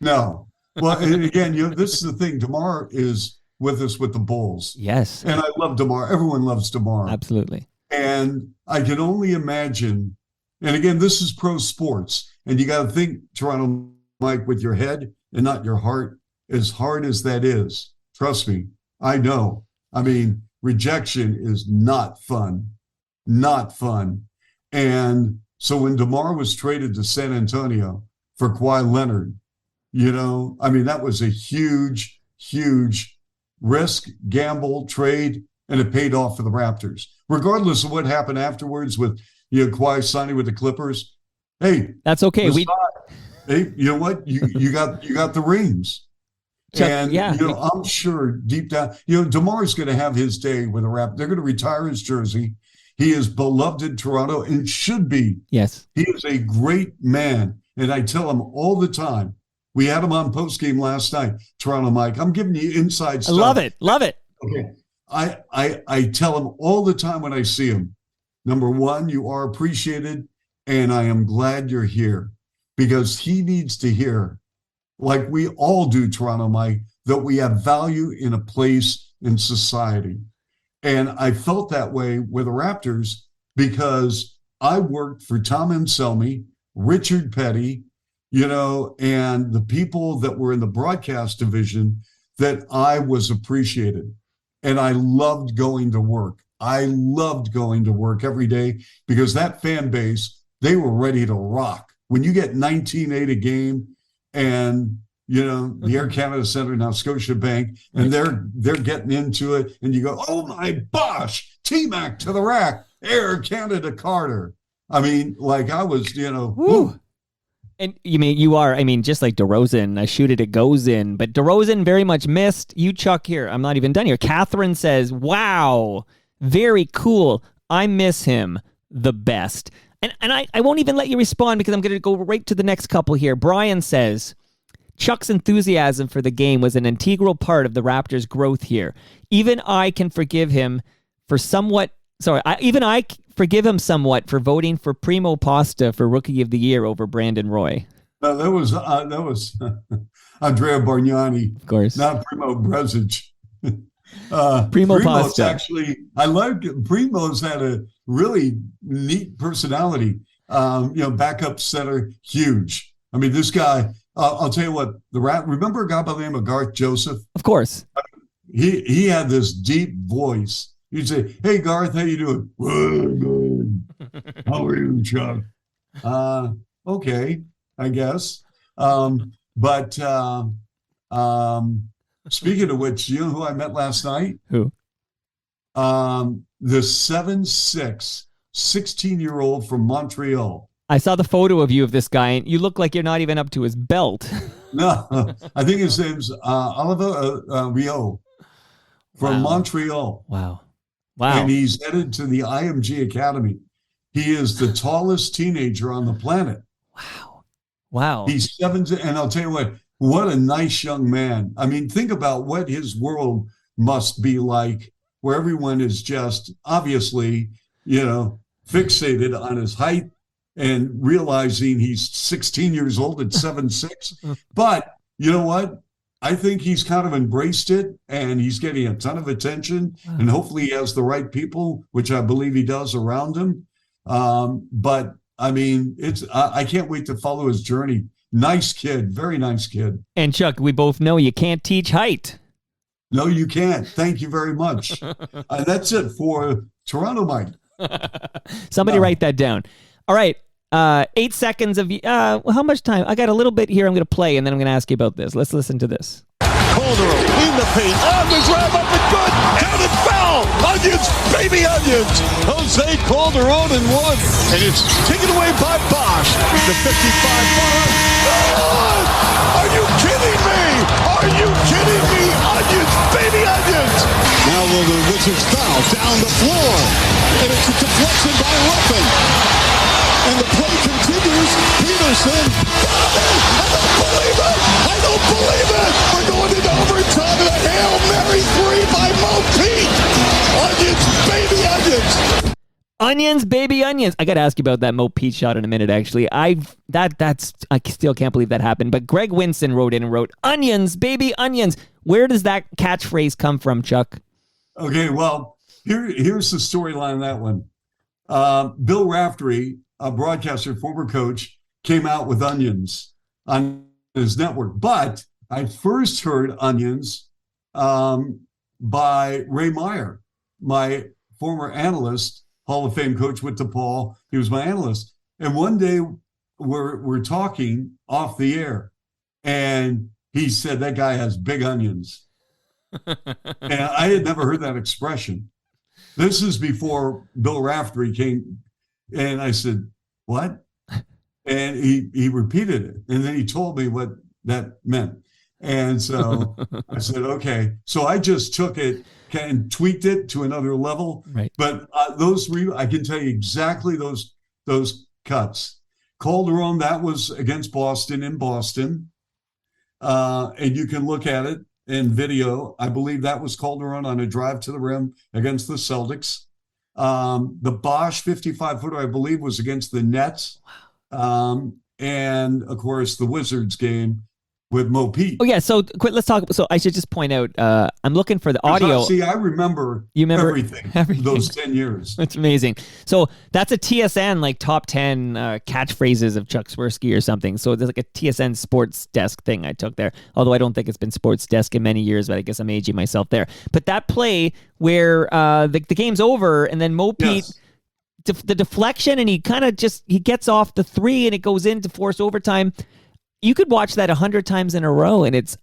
No. Well, and again, this is the thing. DeMar is with us with the Bulls. Yes. And I love DeMar. Everyone loves DeMar. Absolutely. And I can only imagine, and again, this is pro sports, and you got to think, Toronto Mike, with your head and not your heart, as hard as that is. Trust me, I know. Rejection is not fun. Not fun. And so when DeMar was traded to San Antonio for Kawhi Leonard, that was a huge, huge risk, gamble, trade, and it paid off for the Raptors. Regardless of what happened afterwards with Kawhi signing with the Clippers, hey, that's okay. Hey, you know what? You got the rings. Chuck, and yeah. I'm sure deep down, DeMar's going to have his day with the Raptors. They're going to retire his jersey. He is beloved in Toronto and should be. Yes. He is a great man. And I tell him all the time. We had him on postgame last night, Toronto Mike. I'm giving you inside stuff. I love it. Love it. Okay. I tell him all the time when I see him, number one, you are appreciated, and I am glad you're here. Because he needs to hear, like we all do, Toronto Mike, that we have value in a place in society. And I felt that way with the Raptors because I worked for Tom Anselmi, Richard Petty, and the people that were in the broadcast division that I was appreciated. And I loved going to work. I loved going to work every day because that fan base, they were ready to rock. When you get 19.8 a game and, the Air Canada Centre, now Scotiabank, and they're getting into it, and you go, oh my gosh, T-Mac to the rack, Air Canada Carter. I was, Woo. And you are, just like DeRozan, I shoot it goes in, but DeRozan very much missed. You, Chuck, here, I'm not even done here. Catherine says, wow, very cool. I miss him the best. And I won't even let you respond because I'm going to go right to the next couple here. Brian says, Chuck's enthusiasm for the game was an integral part of the Raptors' growth here. Even I can forgive him for somewhat. I forgive him somewhat for voting for Primo Pasta for Rookie of the Year over Brandon Roy. No, that was Andrea Bargnani, of course, not Primo Brezic. Primo Pasta. Actually, I like Primo's had a really neat personality. Backup center, huge. This guy. I'll tell you what. Remember a guy by the name of Garth Joseph? Of course. He had this deep voice. He'd say, "Hey Garth, how you doing?" "Well, good. How are you, Chuck?" Okay, I guess. But speaking of which, you know who I met last night? Who? The 7'6", 16-year-old from Montreal. I saw the photo of you of this guy, and you look like you're not even up to his belt. No, I think his name's Oliver Rio from Montreal. Wow. And he's headed to the IMG Academy. He is the tallest teenager on the planet. Wow. He's 7, and I'll tell you what a nice young man. Think about what his world must be like, where everyone is just obviously, fixated on his height and realizing he's 16 years old at 7'6". But you know what? I think he's kind of embraced it, and he's getting a ton of attention, and hopefully he has the right people, which I believe he does around him. But I can't wait to follow his journey. Nice kid, very nice kid. And Chuck, we both know you can't teach height. No, you can't. Thank you very much. That's it for Toronto Mike. Somebody write that down. All right. 8 seconds of how much time? I got a little bit here. I'm going to play, and then I'm going to ask you about this. Let's listen to this. Calderon in the paint. On the grab up and good. Down and foul. Onions, baby onions. Jose Calderon and one. And it's taken away by Bosch. The 55-footer. Good! Are you kidding me? Are you kidding me? Onions, baby onions. Now will the Wizards foul down the floor. And it's a deflection by Ruffin. And the play continues. Peterson. I don't believe it. I don't believe it. We're going into overtime and a Hail Mary 3 by Mo Pete. Onions, baby onions. Onions, baby onions. I got to ask you about that Mo Pete shot in a minute, actually. I still can't believe that happened. But Greg Winson wrote in and wrote, onions, baby onions. Where does that catchphrase come from, Chuck? Okay, well, here's the storyline on that one. Bill Raftery, a broadcaster, former coach, came out with onions on his network. But I first heard onions by Ray Meyer, my former analyst, Hall of Fame coach with DePaul. He was my analyst. And one day we're talking off the air, and he said, that guy has big onions. And I had never heard that expression. This is before Bill Raftery came. And I said, what? And he repeated it. And then he told me what that meant. And so I said, okay. So I just took it and tweaked it to another level. Right. But I can tell you exactly those cuts. Calderon, that was against Boston in Boston. And you can look at it in video. I believe that was Calderon on a drive to the rim against the Celtics. The Bosch 55-footer, I believe, was against the Nets. And, of course, the Wizards game with Mo Pete. Oh, yeah. So let's talk. So I should just point out, I'm looking for the audio. See, I remember everything those 10 years. That's amazing. So that's a TSN, like top 10 catchphrases of Chuck Swirsky or something. So there's like a TSN sports desk thing I took there. Although I don't think it's been sports desk in many years, but I guess I'm aging myself there. But that play where the game's over and then Mo Pete, the deflection, and he kind of he gets off the three and it goes into forced overtime. You could watch that 100 times in a row, and it's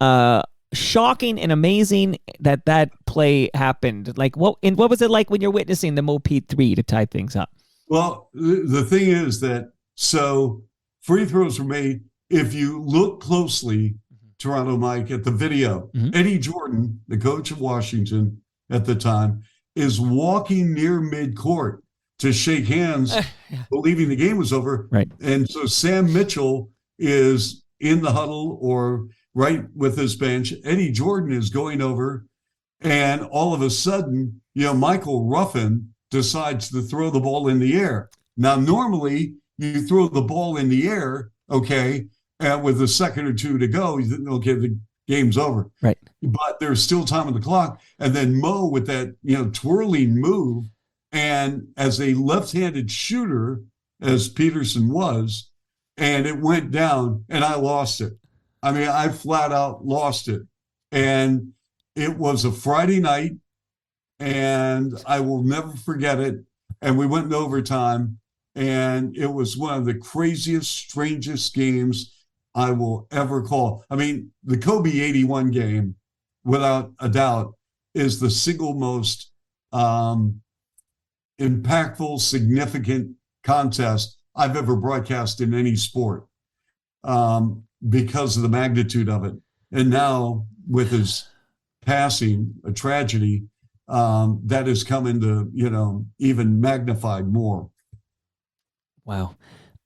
shocking and amazing that play happened. Like, what was it like when you're witnessing the Mo Pete 3 to tie things up? Well, the thing is that, so free throws were made. If you look closely, Toronto Mike, at the video, Eddie Jordan, the coach of Washington at the time, is walking near midcourt to shake hands, believing the game was over. Right. And so Sam Mitchell is in the huddle or right with his bench. Eddie Jordan is going over, and all of a sudden, Michael Ruffin decides to throw the ball in the air. Now, normally you throw the ball in the air, okay, and with a second or two to go, okay, the game's over. Right. But there's still time on the clock. And then Mo with that, twirling move, and as a left-handed shooter, as Peterson was, and it went down, and I lost it. I mean, I flat out lost it. And it was a Friday night, and I will never forget it. And we went into overtime, and it was one of the craziest, strangest games I will ever call. I mean, the Kobe 81 game, without a doubt, is the single most impactful, significant contest I've ever broadcast in any sport, because of the magnitude of it. And now with his passing, a tragedy, that has come into, even magnified more. Wow.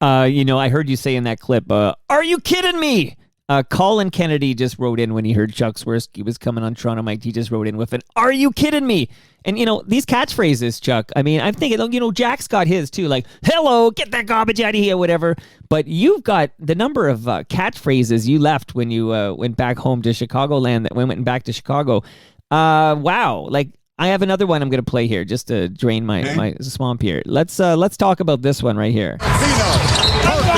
I heard you say in that clip, are you kidding me? Colin Kennedy just wrote in when he heard Chuck Swirsky was coming on Toronto Mike. He just wrote in with an, are you kidding me? And, these catchphrases, Chuck, I mean, I'm thinking, Jack's got his too, like, hello, get that garbage out of here, whatever. But you've got the number of catchphrases you left when you went back home to Chicagoland, that went back to Chicago. Wow. Like, I have another one I'm going to play here just to drain my swamp here. Let's talk about this one right here. Parker,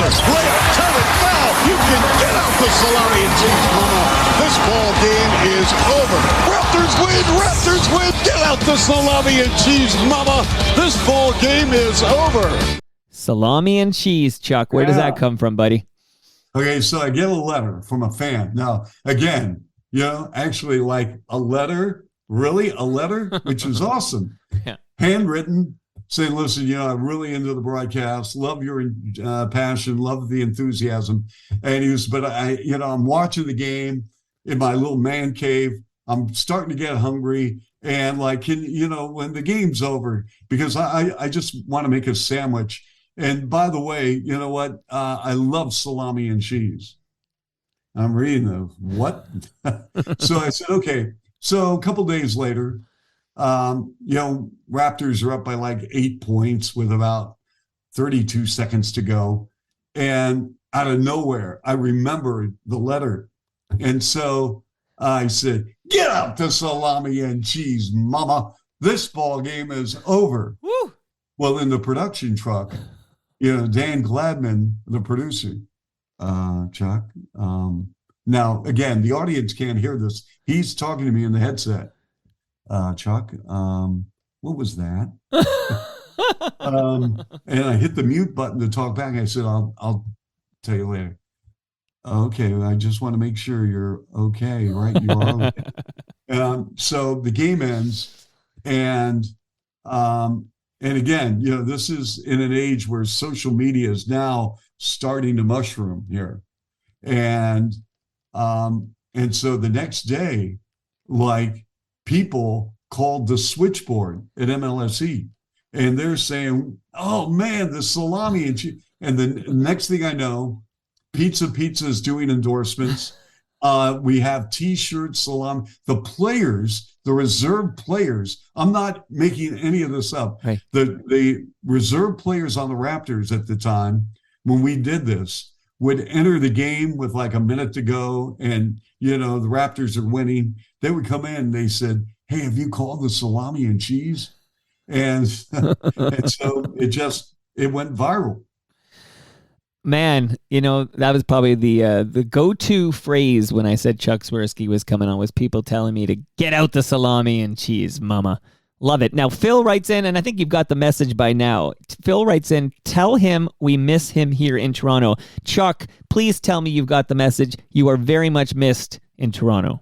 layup, turn it, foul. You can get out the salami and change, mama. This ball game is over. Raptors win! Raptors win! Get out the salami and cheese, mama! This ball game is over. Salami and cheese, Chuck. Where does that come from, buddy? Okay, so I get a letter from a fan. Now, again, actually like a letter, really a letter, which is awesome. Yeah. Handwritten, saying, listen, I'm really into the broadcast, love your passion, love the enthusiasm. And he was, but I'm watching the game in my little man cave. I'm starting to get hungry. And like, when the game's over, because I just want to make a sandwich. And by the way, you know what? I love salami and cheese. I'm reading the what? So I said, okay. So a couple days later, Raptors are up by like 8 points with about 32 seconds to go. And out of nowhere, I remembered the letter. And so I said, get out the salami and cheese, mama. This ball game is over. Woo. Well, in the production truck, Dan Gladman, the producer, Chuck. Now, again, the audience can't hear this. He's talking to me in the headset. Chuck, what was that? And I hit the mute button to talk back. I said, I'll tell you later. Okay, I just want to make sure you're okay, right? You are okay. So the game ends, and again, this is in an age where social media is now starting to mushroom here. And so the next day, like, people called the switchboard at MLSE, and they're saying, oh man, the salami and cheese. And the next thing I know, Pizza is doing endorsements. We have T-shirts, salami. The players, the reserve players, I'm not making any of this up. Right. The reserve players on the Raptors at the time, when we did this, would enter the game with like a minute to go, and the Raptors are winning. They would come in, they said, hey, have you called the salami and cheese? And so it went viral. Man, that was probably the go-to phrase when I said Chuck Swirsky was coming on, was people telling me to get out the salami and cheese, mama. Love it. Now, Phil writes in, and I think you've got the message by now. Phil writes in, tell him we miss him here in Toronto. Chuck, please tell me you've got the message. You are very much missed in Toronto.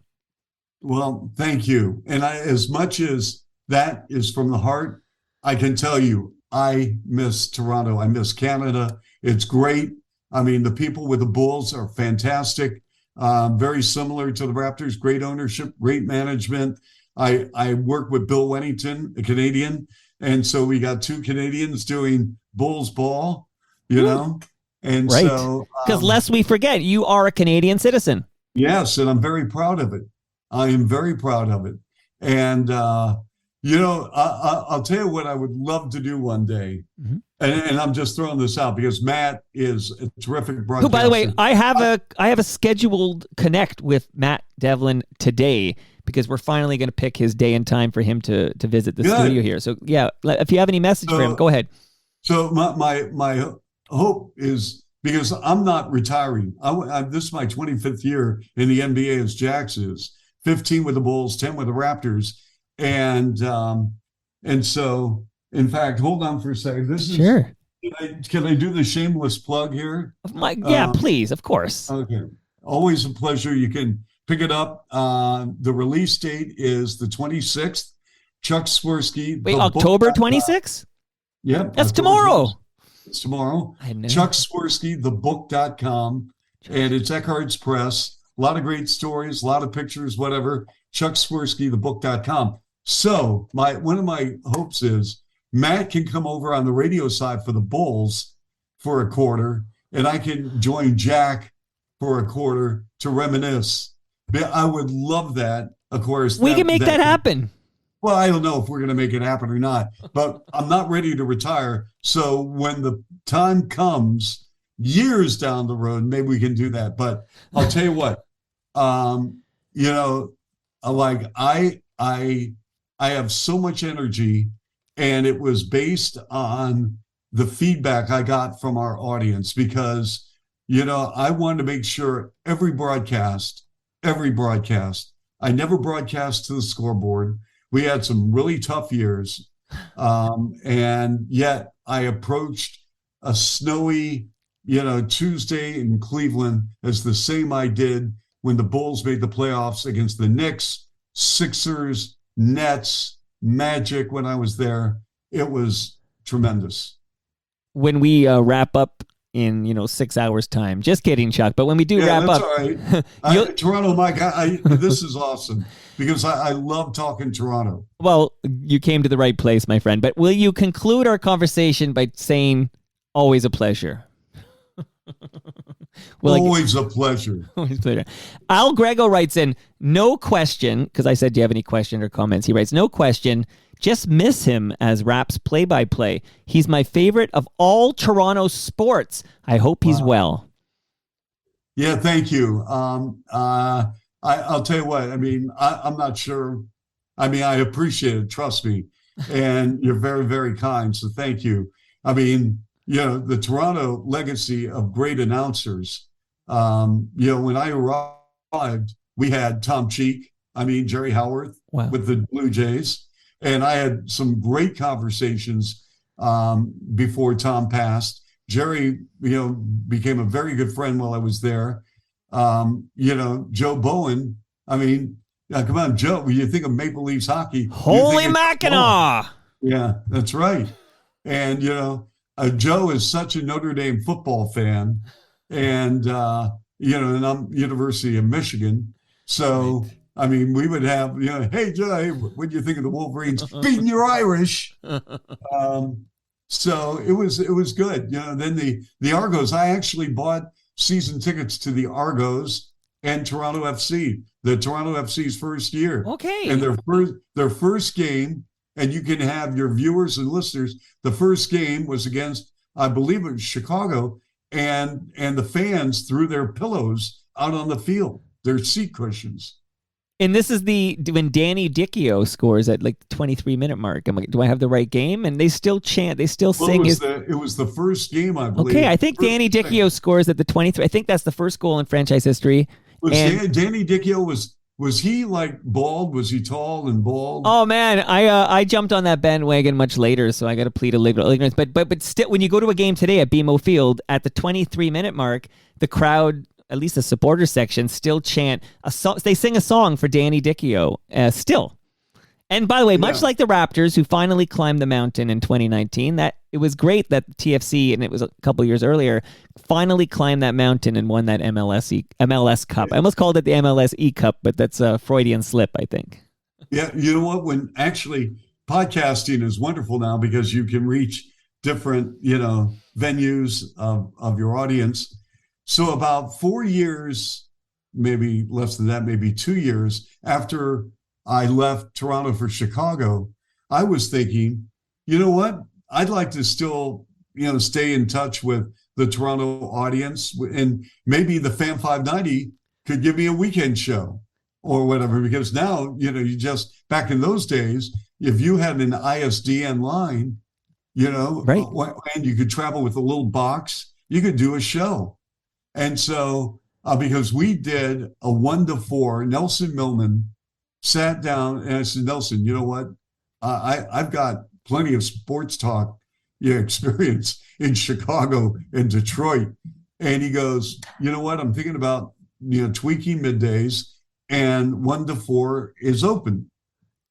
Well, thank you. And as much as that is from the heart, I can tell you, I miss Toronto. I miss Canada. It's great. I mean, the people with the Bulls are fantastic. Very similar to the Raptors. Great ownership, great management. I work with Bill Wennington, a Canadian. And so we got two Canadians doing Bulls ball, And right. so... Because lest we forget, you are a Canadian citizen. Yes, and I'm very proud of it. I am very proud of it. And, I'll tell you what I would love to do one day. Mm-hmm. And I'm just throwing this out because Matt is a terrific broadcaster. Who, by the way, I have a scheduled connect with Matt Devlin today, because we're finally going to pick his day and time for him to visit the studio here. So, yeah, if you have any message for him, go ahead. So my hope is, because I'm not retiring. This is my 25th year in the NBA as Jax is. 15 with the Bulls, 10 with the Raptors. And so, in fact, hold on for a second. This is sure. Can I do the shameless plug here? Please, of course. Okay. Always a pleasure. You can pick it up. The release date is the 26th. Chuck Swirsky. Wait, October 26th? Yep. That's tomorrow. It's tomorrow. I know. Chuck Swirsky, thebook.com. And it's Eckhart's Press. A lot of great stories, a lot of pictures, whatever. Chuck Swirsky, thebook.com. So one of my hopes is Matt can come over on the radio side for the Bulls for a quarter, and I can join Jack for a quarter to reminisce. I would love that. Of course, we can make that happen. Well, I don't know if we're going to make it happen or not, but I'm not ready to retire. So when the time comes, years down the road, maybe we can do that. But I'll tell you what, I have so much energy, and it was based on the feedback I got from our audience, because, I wanted to make sure every broadcast every broadcast. I never broadcast to the scoreboard. We had some really tough years. And yet I approached a snowy, Tuesday in Cleveland as the same I did when the Bulls made the playoffs against the Knicks, Sixers, Nets, Magic when I was there. It was tremendous. When we wrap up in 6 hours time, just kidding, Chuck, but when we do wrap that's up, all right. Toronto, Mike, this is awesome because I love talking Toronto. Well, you came to the right place, my friend, but will you conclude our conversation by saying always a pleasure? Always a pleasure. Always a pleasure. Al Grego writes in, no question, because I said, do you have any question or comments? He writes, no question, just miss him as Raps play-by-play. He's my favorite of all Toronto sports. I hope he's well. Yeah, thank you. I'll tell you what, I'm not sure. I appreciate it, trust me. And you're very, very kind, so thank you. The Toronto legacy of great announcers. When I arrived, we had Tom Cheek, Jerry Howarth with the Blue Jays. And I had some great conversations before Tom passed. Jerry, became a very good friend while I was there. Joe Bowen. Come on, Joe. When you think of Maple Leafs hockey, holy Mackinac! Yeah, that's right. And Joe is such a Notre Dame football fan, and and I'm University of Michigan, so. Right. We would have, hey, Joe, what do you think of the Wolverines beating your Irish? So it was good. Then the Argos, I actually bought season tickets to the Argos and Toronto FC, the Toronto FC's first year. Okay. And their first game, and you can have your viewers and listeners, the first game was against, I believe it was Chicago, and the fans threw their pillows out on the field, their seat cushions. And this is when Danny Dicchio scores at like the 23-minute mark. I'm like, do I have the right game? And they still chant, they still sing. It was the first game, I believe. Okay, I think Danny Dicchio scores at the 23. I think that's the first goal in franchise history. Danny Dicchio was he like bald? Was he tall and bald? Oh man, I jumped on that bandwagon much later, so I got to plead illegal ignorance. But still, when you go to a game today at BMO Field at the 23-minute mark, the crowd, at least the supporter section, still chant a song. They sing a song for Danny Dicchio still. And by the way, much like the Raptors, who finally climbed the mountain in 2019, that it was great that TFC, and it was a couple years earlier, finally climbed that mountain and won that MLS Cup. I almost called it the MLS E-Cup, but that's a Freudian slip, I think. Yeah, you know what? When actually podcasting is wonderful now because you can reach different, venues of your audience. So about 4 years, maybe less than that, maybe 2 years after I left Toronto for Chicago, I was thinking, you know what? I'd like to still, stay in touch with the Toronto audience, and maybe the Fan 590 could give me a weekend show or whatever, because now, you just, back in those days, if you had an ISDN line, right. And you could travel with a little box, you could do a show. And so, because we did a 1-4, Nelson Millman sat down and I said, Nelson, you know what? I've got plenty of sports talk experience in Chicago and Detroit. And he goes, you know what? I'm thinking about, tweaking middays, and 1-4 is open.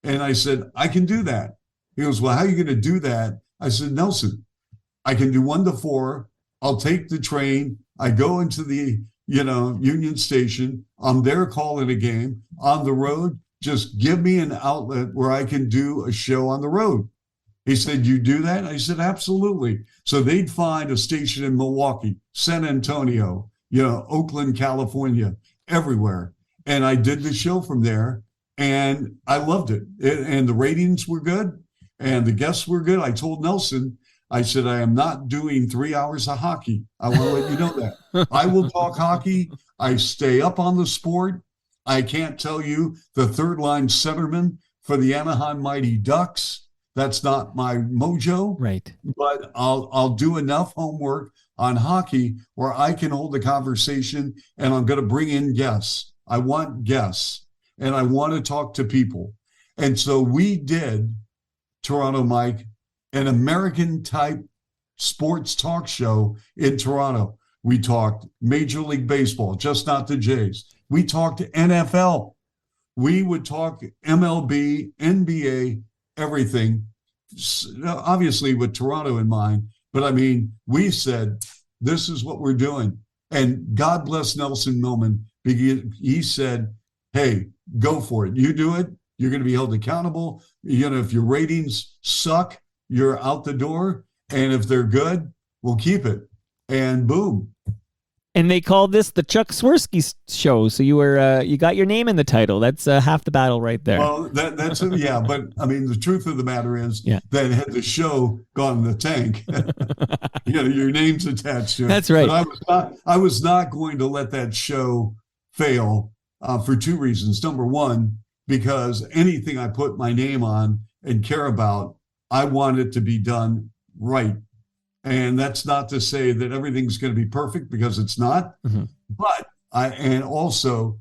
And I said, I can do that. He goes, well, how are you going to do that? I said, Nelson, I can do 1-4. I'll take the train. I go into the, Union Station. I'm there calling a game on the road. Just give me an outlet where I can do a show on the road. He said, you do that? I said, absolutely. So they'd find a station in Milwaukee, San Antonio, Oakland, California, everywhere. And I did the show from there, and I loved it. And the ratings were good, and the guests were good. I told Nelson, I said, I am not doing 3 hours of hockey. I want to let you know that. I will talk hockey. I stay up on the sport. I can't tell you the third line centerman for the Anaheim Mighty Ducks. That's not my mojo. Right. But I'll do enough homework on hockey where I can hold the conversation, and I'm going to bring in guests. I want guests, and I want to talk to people. And so we did, Toronto Mike, an American type sports talk show in Toronto. We talked Major League Baseball, just not the Jays. We talked NFL. We would talk MLB, NBA, everything, obviously with Toronto in mind. But I mean, we said, this is what we're doing. And God bless Nelson Millman. He said, hey, go for it. You do it. You're going to be held accountable. You know, if your ratings suck, you're out the door. And if they're good, we'll keep it. And boom. And they called this the Chuck Swirsky show. So you got your name in the title. That's half the battle right there. Well, that's yeah. But I mean, the truth of the matter is that had the show gone in the tank, you know, your name's attached to it. That's right. But I was not going to let that show fail for two reasons. Number one, because anything I put my name on and care about, I want it to be done right. And that's not to say that everything's going to be perfect, because it's not. Mm-hmm. But also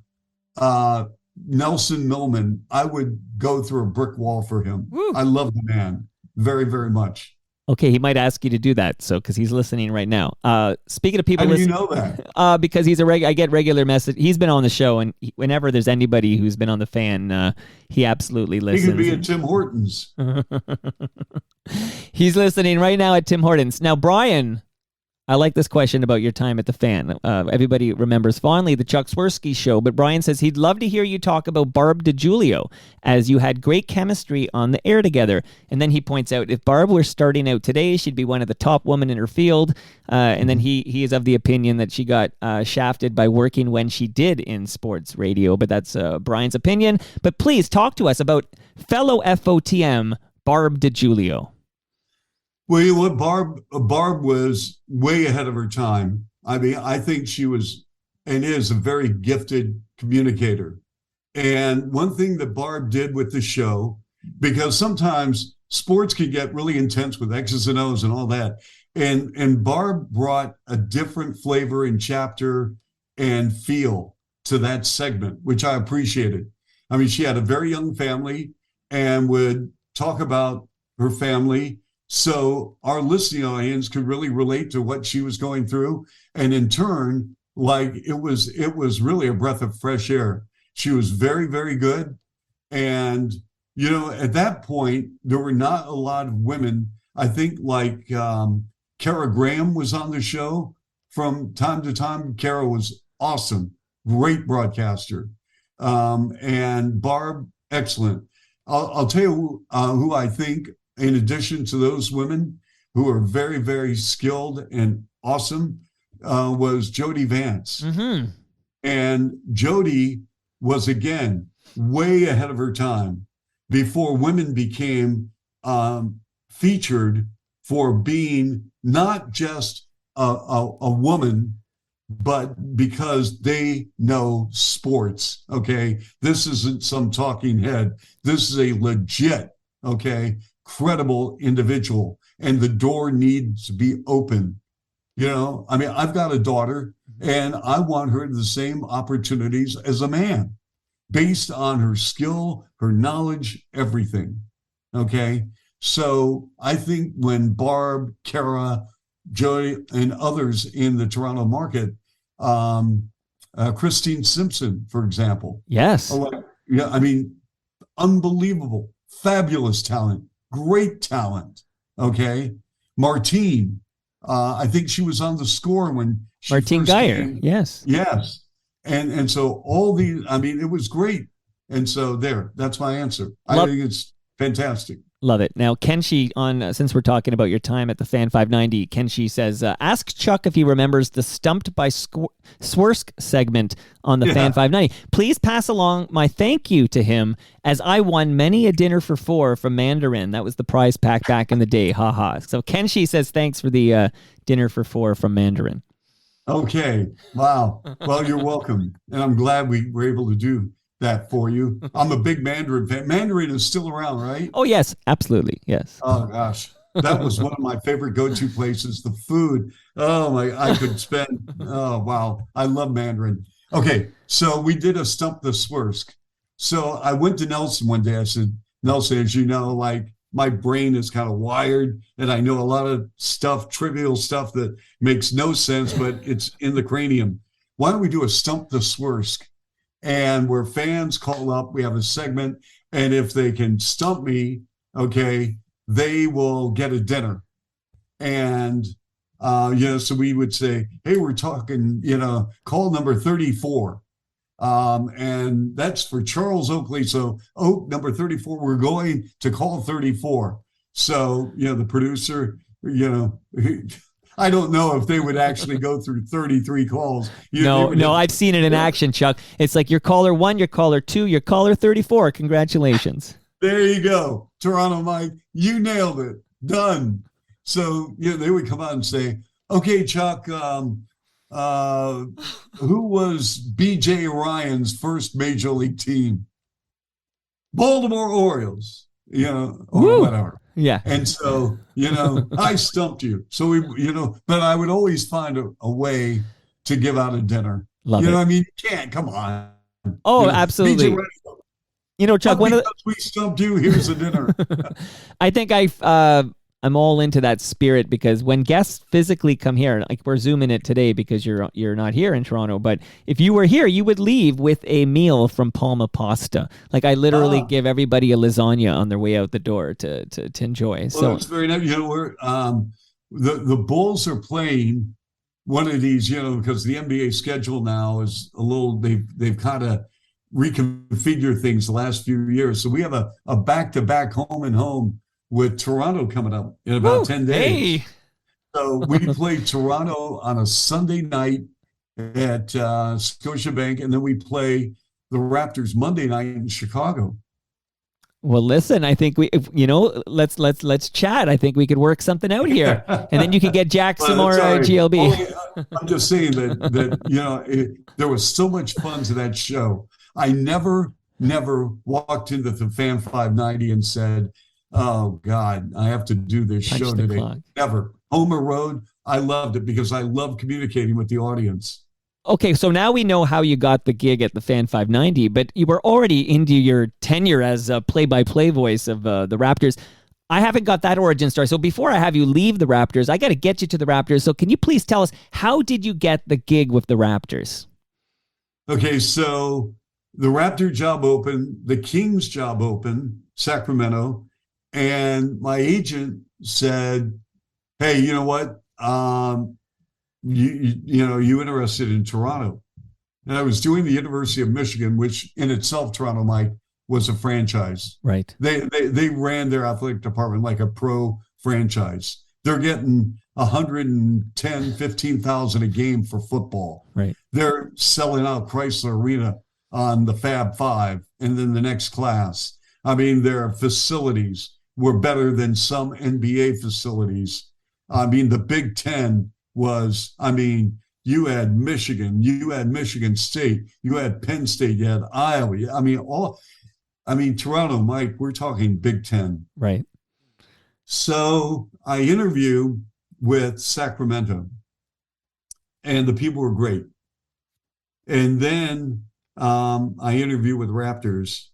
Nelson Millman, I would go through a brick wall for him. Woo. I love the man very, very much. Okay, he might ask you to do that, so because he's listening right now. Speaking of people, how do you know that? Because he's I get regular message. He's been on the show, and whenever there's anybody who's been on the fan, he absolutely listens. He could be at Tim Hortons. He's listening right now at Tim Hortons. Now, Brian, I like this question about your time at the fan. Everybody remembers fondly the Chuck Swirsky show, but Brian says he'd love to hear you talk about Barb DiGiulio, as you had great chemistry on the air together. And then he points out, if Barb were starting out today, she'd be one of the top women in her field. And then he is of the opinion that she got shafted by working when she did in sports radio, but that's Brian's opinion. But please talk to us about fellow FOTM Barb DiGiulio. Well, you know what, Barb was way ahead of her time. I mean, I think she was and is a very gifted communicator. And one thing that Barb did with the show, because sometimes sports can get really intense with X's and O's and all that, and Barb brought a different flavor and chapter and feel to that segment, which I appreciated. I mean, she had a very young family and would talk about her family, so our listening audience could really relate to what she was going through. And in turn, like it was really a breath of fresh air. She was very, very good. And, you know, at that point, there were not a lot of women. I think like Kara Graham was on the show from time to time. Kara was awesome, great broadcaster. And Barb, excellent. I'll tell you who I think, in addition to those women who are very, very skilled and awesome, was Jody Vance. Mm-hmm. And Jody was, again, way ahead of her time before women became featured for being not just a woman, but because they know sports, okay? This isn't some talking head. This is a legit, okay, credible individual, and the door needs to be open. You know, I mean, I've got a daughter and I want her the same opportunities as a man based on her skill, her knowledge, everything. Okay. So I think when Barb, Kara, Joy, and others in the Toronto market, Christine Simpson, for example. Yes. Yeah. I mean, unbelievable, fabulous talent. Great talent, okay? Martine, I think she was on the Score when she Martine first Geyer, came. yes. And so all these, I mean, it was great. And so that's my answer. I think it's fantastic. Love it. Now, Kenshi, since we're talking about your time at the Fan 590, Kenshi says, ask Chuck if he remembers the Stumped by Swirsky segment on the Fan 590. Please pass along my thank you to him, as I won many a dinner for four from Mandarin. That was the prize pack back in the day. Ha ha. So Kenshi says thanks for the dinner for four from Mandarin. Okay. Wow. Well, you're welcome. And I'm glad we were able to do that for you. I'm a big Mandarin fan. Mandarin is still around, right? Oh, yes, absolutely. Yes. Oh, gosh. That was one of my favorite go-to places. The food. Oh, my, I could spend, oh, wow. I love Mandarin. Okay, so we did a Stump the Swersk. So I went to Nelson one day. I said, Nelson, as you know, like my brain is kind of wired and I know a lot of stuff, trivial stuff that makes no sense, but it's in the cranium. Why don't we do a Stump the Swersk? And where fans call up, we have a segment, and if they can stump me, okay, they will get a dinner. And so we would say, hey, we're talking, call number 34. And that's for Charles Oakley. So Oak number 34, we're going to call 34. So, the producer, I don't know if they would actually go through 33 calls. No, I've seen it in action, Chuck. It's like your caller 1, your caller 2, your caller 34. Congratulations. There you go. Toronto Mike, you nailed it. Done. So, they would come out and say, okay, Chuck, who was B.J. Ryan's first major league team? Baltimore Orioles, or whatever. Yeah. And so, I stumped you. So but I would always find a way to give out a dinner. Love it. I mean, you can't, come on. Oh, absolutely. Chuck, we stumped you, here's a dinner. I think I'm all into that spirit because when guests physically come here, like we're zooming it today because you're not here in Toronto, but if you were here, you would leave with a meal from Palma Pasta. Like I literally give everybody a lasagna on their way out the door to enjoy. Well, so it's very nice. We're the Bulls are playing one of these, because the NBA schedule now is a little. They've kind of reconfigured things the last few years. So we have a back-to-back home and home with Toronto coming up in about 10 days. Hey. So we play Toronto on a Sunday night at Scotiabank, and then we play the Raptors Monday night in Chicago. Well, listen, I think let's chat. I think we could work something out here, and then you can get Jack some more GLB. I'm just saying that there was so much fun to that show. I never walked into the Fan 590 and said, oh God, I have to do this Punch show the today. clock. Never. Home or road, I loved it because I love communicating with the audience. Okay, so now we know how you got the gig at the Fan 590, but you were already into your tenure as a play-by-play voice of the Raptors. I haven't got that origin story. So before I have you leave the Raptors, I got to get you to the Raptors. So can you please tell us, how did you get the gig with the Raptors? Okay, so the Raptor job opened, the Kings job opened, Sacramento, and my agent said, hey, you know what? You interested in Toronto? And I was doing the University of Michigan, which in itself, Toronto, Mike, was a franchise. Right. They ran their athletic department like a pro franchise. They're getting 110, 15,000 a game for football. Right. They're selling out Chrysler Arena on the Fab Five and then the next class. I mean, their facilities were better than some NBA facilities. I mean, the Big Ten was, you had Michigan, you had Michigan State, you had Penn State, you had Iowa. Toronto, Mike, we're talking Big Ten. Right. So I interview with Sacramento, and the people were great. And then I interview with Raptors,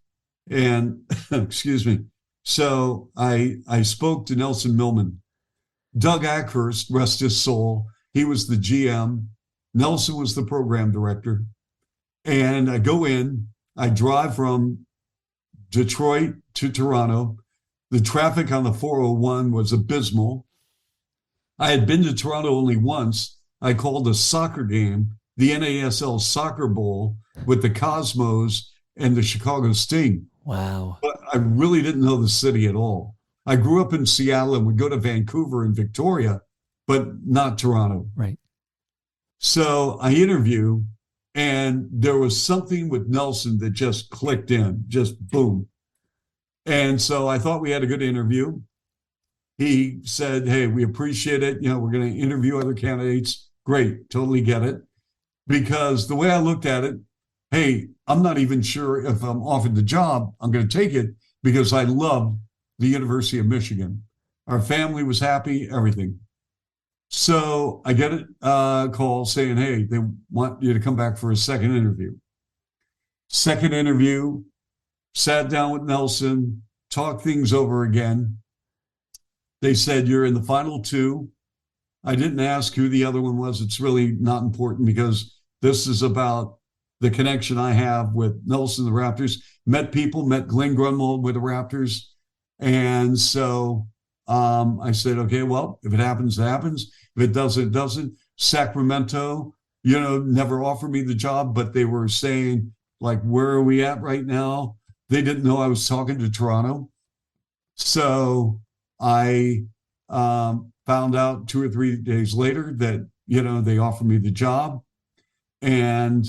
and excuse me. So I spoke to Nelson Millman. Doug Ackhurst, rest his soul, he was the GM. Nelson was the program director. And I go in, I drive from Detroit to Toronto. The traffic on the 401 was abysmal. I had been to Toronto only once. I called a soccer game, the NASL Soccer Bowl, with the Cosmos and the Chicago Sting. Wow. But I really didn't know the city at all. I grew up in Seattle and would go to Vancouver and Victoria, but not Toronto. Right. So I interview, and there was something with Nelson that just clicked in, just boom. And so I thought we had a good interview. He said, hey, we appreciate it. We're going to interview other candidates. Great, totally get it. Because the way I looked at it, hey, I'm not even sure if I'm offered the job, I'm going to take it because I love the University of Michigan. Our family was happy, everything. So I get a call saying, hey, they want you to come back for a second interview. Second interview, sat down with Nelson, talked things over again. They said, you're in the final two. I didn't ask who the other one was. It's really not important because this is about the connection I have with Nelson, the Raptors. Met people, met Glenn Grunwald with the Raptors. And so I said, okay, well, if it happens, it happens. If it doesn't, it doesn't. Sacramento, never offered me the job, but they were saying, like, where are we at right now? They didn't know I was talking to Toronto. So I found out 2 or 3 days later that, they offered me the job, and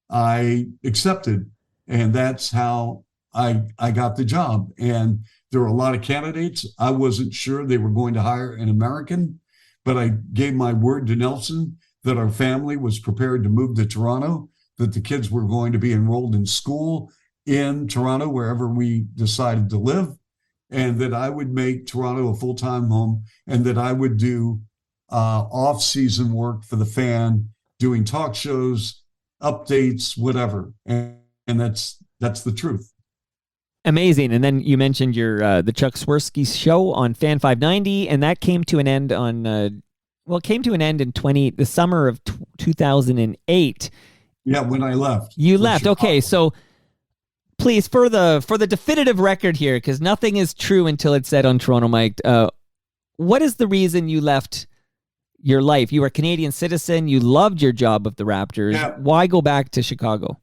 I accepted. And that's how I got the job. And there were a lot of candidates. I wasn't sure they were going to hire an American, but I gave my word to Nelson that our family was prepared to move to Toronto, that the kids were going to be enrolled in school in Toronto, wherever we decided to live, and that I would make Toronto a full-time home, and that I would do off-season work for the Fan, doing talk shows, updates, whatever. And that's the truth. Amazing. And then you mentioned your the Chuck Swirsky show on Fan 590, and that came to an end on it came to an end in the summer of 2008. Yeah, when I left. You left. Chicago. Okay, so please, for the definitive record here, because nothing is true until it's said on Toronto Mike. What is the reason you left your life? You were a Canadian citizen. You loved your job of the Raptors. Yeah. Why go back to Chicago?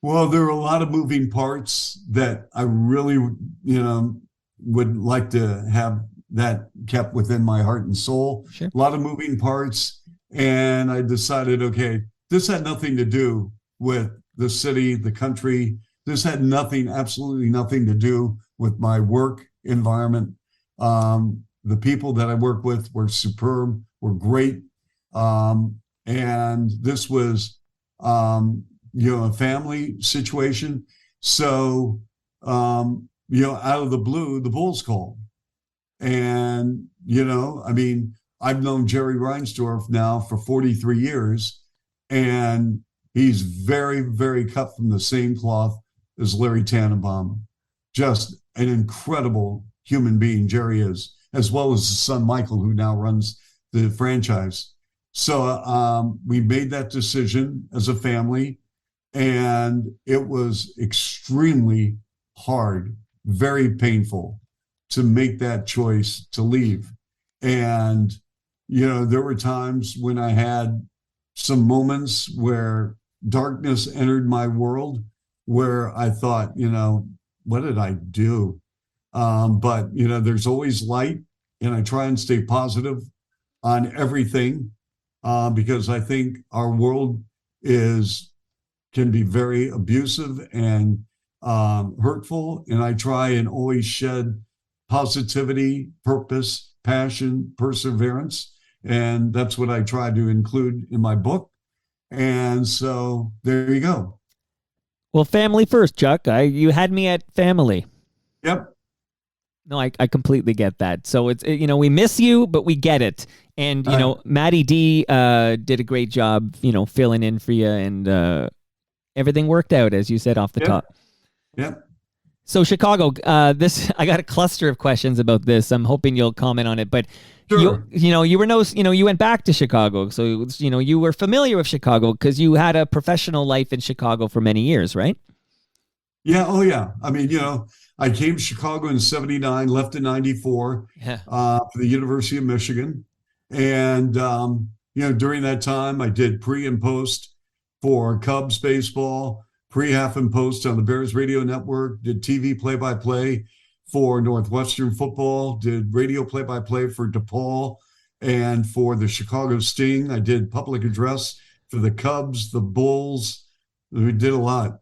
Well, there are a lot of moving parts that I really, would like to have that kept within my heart and soul. Sure. A lot of moving parts. And I decided, okay, this had nothing to do with the city, the country. This had absolutely nothing to do with my work environment. The people that I work with were superb, were great. And this was, a family situation. So, out of the blue, the Bulls called. And, I've known Jerry Reinsdorf now for 43 years, and he's very, very cut from the same cloth as Larry Tannenbaum. Just an incredible human being Jerry is, as well as his son Michael, who now runs the franchise. So we made that decision as a family, and it was extremely hard, very painful to make that choice to leave. And, there were times when I had some moments where darkness entered my world, where I thought, what did I do? But, there's always light, and I try and stay positive on everything, because I think our world can be very abusive and hurtful. And I try and always shed positivity, purpose, passion, perseverance. And that's what I try to include in my book. And so there you go. Well, family first, Chuck. You had me at family. Yep. No, I completely get that. So it's, we miss you, but we get it. And, Maddie D did a great job, filling in for you, and everything worked out, as you said, off the top. Yep. So Chicago, I got a cluster of questions about this. I'm hoping you'll comment on it, but Sure. you went back to Chicago. So, you were familiar with Chicago because you had a professional life in Chicago for many years, right? Yeah. Oh, yeah. I came to Chicago in 79, left in 94 for the University of Michigan. And, during that time, I did pre and post for Cubs baseball, pre, half, and post on the Bears Radio Network, did TV play-by-play for Northwestern football, did radio play-by-play for DePaul, and for the Chicago Sting. I did public address for the Cubs, the Bulls. We did a lot.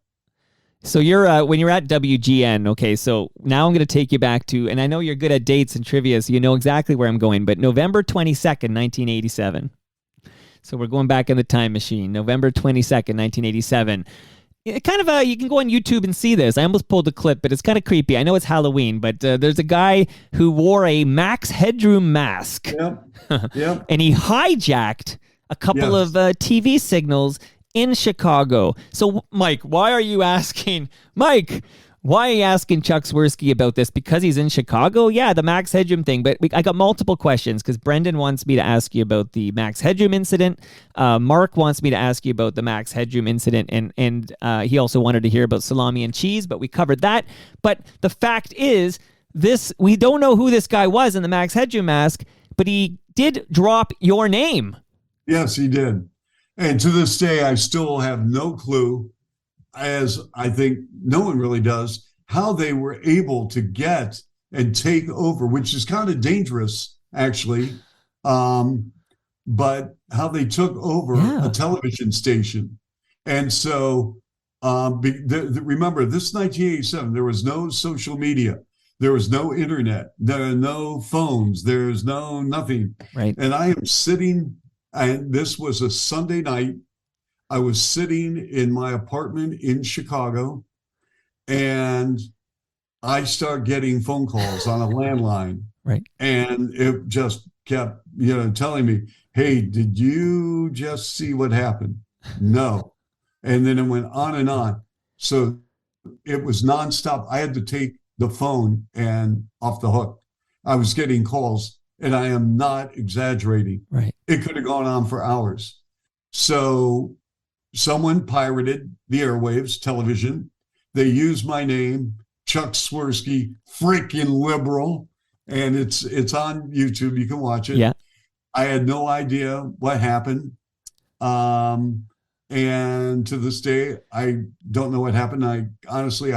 So you're when you're at WGN, okay, so now I'm going to take you back to, and I know you're good at dates and trivia, so you know exactly where I'm going, but November 22nd, 1987. So we're going back in the time machine. November 22nd, 1987. kind of you can go on YouTube and see this. I almost pulled a clip, but it's kind of creepy. I know it's Halloween, but there's a guy who wore a Max Headroom mask. Yep. And he hijacked a couple of TV signals in Chicago. So, Mike, why are you asking Chuck Swirsky about this? Because he's in Chicago? Yeah, the Max Headroom thing. But I got multiple questions because Brendan wants me to ask you about the Max Headroom incident. Mark wants me to ask you about the Max Headroom incident. And he also wanted to hear about salami and cheese, but we covered that. But the fact is, we don't know who this guy was in the Max Headroom mask, but he did drop your name. Yes, he did. And to this day, I still have no clue, as I think no one really does, how they were able to get and take over, which is kind of dangerous, actually. But how they took over a television station. And so remember, this 1987, there was no social media. There was no internet. There are no phones. There's no nothing. Right. And I am sitting, and this was a Sunday night. I was sitting in my apartment in Chicago, and I start getting phone calls on a landline. Right. And it just kept, telling me, hey, did you just see what happened? No. And then it went on and on. So it was nonstop. I had to take the phone and off the hook. I was getting calls, and I am not exaggerating. Right. It could have gone on for hours. So someone pirated the airwaves, television. They used my name, Chuck Swirsky, freaking liberal, and it's on YouTube. You can watch it. Yeah. I had no idea what happened. And to this day, I don't know what happened. I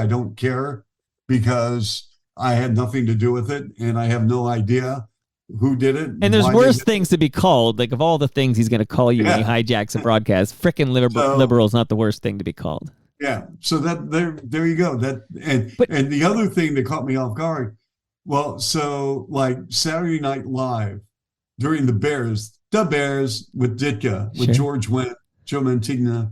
don't care, because I had nothing to do with it, and I have no idea who did it. And there's worse things to be called. Like, of all the things he's going to call you when he hijacks a broadcast, frickin' liberal is not the worst thing to be called. Yeah. So there you go. And the other thing that caught me off guard, well, so like Saturday Night Live during the Bears with Ditka, with George Wendt, Joe Mantegna,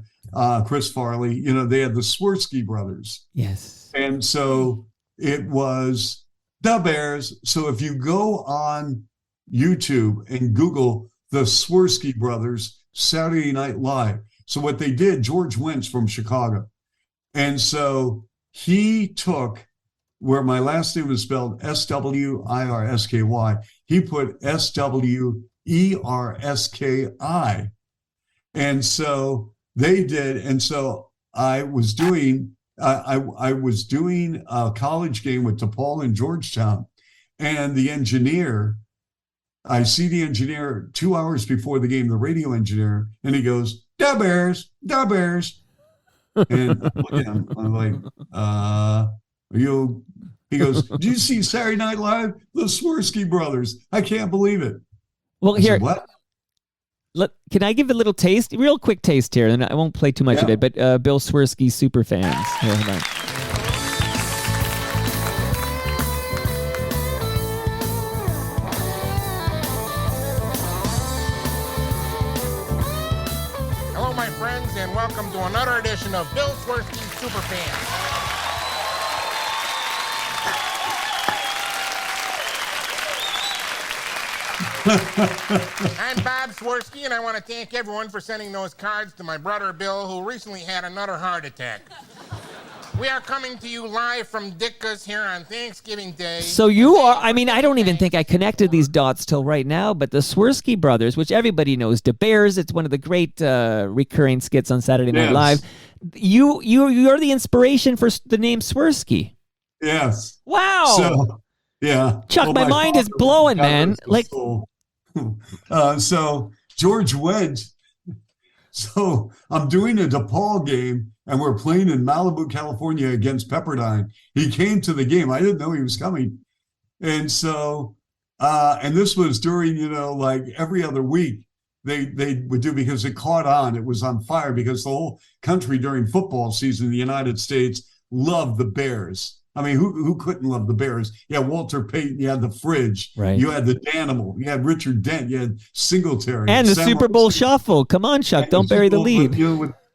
Chris Farley, they had the Swirsky brothers. Yes. And so it was the Bears. So if you go on YouTube and Google the Swirsky brothers Saturday Night Live. So what they did, George Wentz from Chicago. And so he took where my last name was spelled Swirsky, he put Swerski. And so they did. And so I was doing a college game with DePaul and Georgetown, and I see the engineer 2 hours before the game, the radio engineer, and he goes, "Da Bears, da Bears." And I look at him, I'm like, he goes, "Do you see Saturday Night Live? The Swirsky brothers. I can't believe it." Well, I said, what? Can I give a little taste? Real quick taste here, and I won't play too much of it, but Bill Swirsky super fans. Here, hold on. Hello, my friends, and welcome to another edition of Bill Swirsky Superfans. I'm Bob Swirsky, and I want to thank everyone for sending those cards to my brother Bill, who recently had another heart attack. We are coming to you live from Ditka's here on Thanksgiving Day. So you are, I don't even think I connected these dots till right now, but the Swirsky brothers, which everybody knows, the Bears, it's one of the great recurring skits on Saturday Night Live. You're the inspiration for the name Swirsky. Yes. Wow. So, yeah. Chuck, my mind is blowing, man. So George Wendt. So I'm doing a DePaul game, and we're playing in Malibu, California against Pepperdine. He came to the game. I didn't know he was coming. And so, and this was during, like every other week they would do, because it caught on. It was on fire because the whole country during football season in the United States loved the Bears. I mean, who couldn't love the Bears? You had Walter Payton, you had the Fridge, you had the Danimal, you had Richard Dent, you had Singletary. And the Super Bowl Shuffle. Come on, Chuck, don't bury the lead.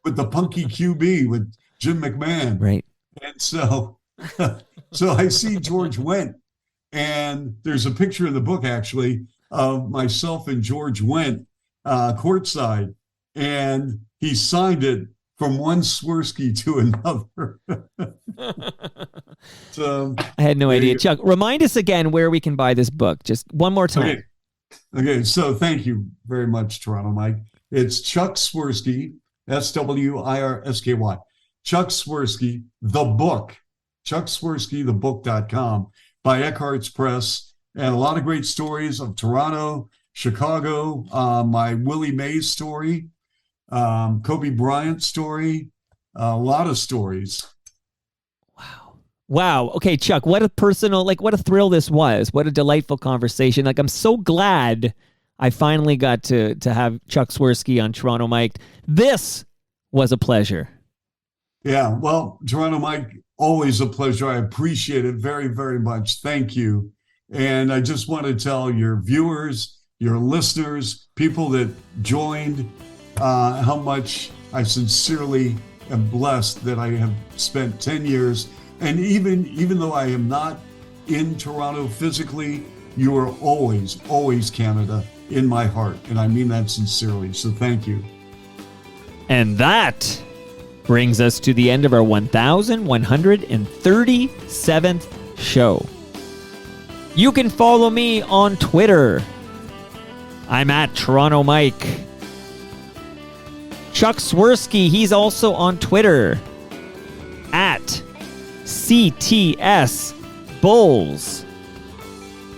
With the punky QB, with Jim McMahon. Right. And so, so I see George Wendt, and there's a picture in the book actually of myself and George Wendt courtside, and he signed it from one Swirsky to another. So I had no idea. Chuck, remind us again where we can buy this book. Just one more time. Okay. So thank you very much, Toronto Mike. It's Chuck Swirsky, Swirsky. Chuck Swirsky, the book. ChuckSwirskyTheBook.com by Eckhart's Press, and a lot of great stories of Toronto, Chicago, my Willie Mays story, Kobe Bryant story, a lot of stories. Wow. Okay, Chuck, what a thrill this was. What a delightful conversation. Like, I'm so glad I finally got to have Chuck Swirsky on Toronto Mike. This was a pleasure. Yeah, well, Toronto Mike, always a pleasure. I appreciate it very, very much. Thank you. And I just want to tell your viewers, your listeners, people that joined, how much I sincerely am blessed that I have spent 10 years. And even though I am not in Toronto physically, you are always, always Canada in my heart. And I mean that sincerely. So thank you. And that brings us to the end of our 1,137th show. You can follow me on Twitter. I'm at Toronto Mike. Chuck Swirsky, he's also on Twitter at CTS Bulls.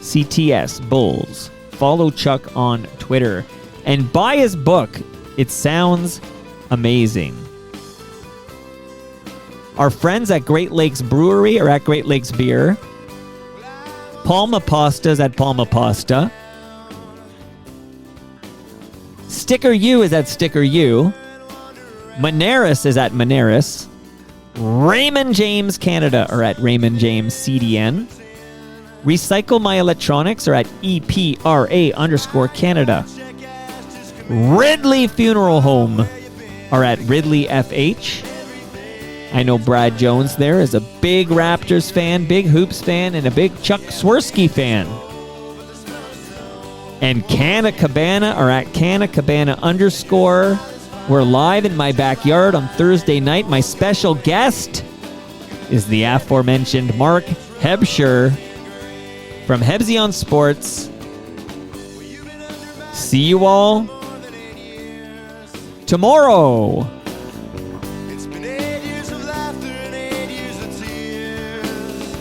CTS Bulls. Follow Chuck on Twitter and buy his book. It sounds amazing. Our friends at Great Lakes Brewery are at Great Lakes Beer. Palma Pasta's at Palma Pasta. Sticker U is at Sticker U. Moneris is at Moneris. Raymond James Canada are at Raymond James CDN. Recycle My Electronics are at EPRA_Canada. Ridley Funeral Home are at Ridley FH. I know Brad Jones there is a big Raptors fan, big Hoops fan, and a big Chuck Swirsky fan. And Canna Cabana are at Canna Cabana _. We're live in my backyard on Thursday night. My special guest is the aforementioned Mark Hebscher from Hebsy on Sports. See you all tomorrow. It's been 8 years of laughter and 8 years of tears.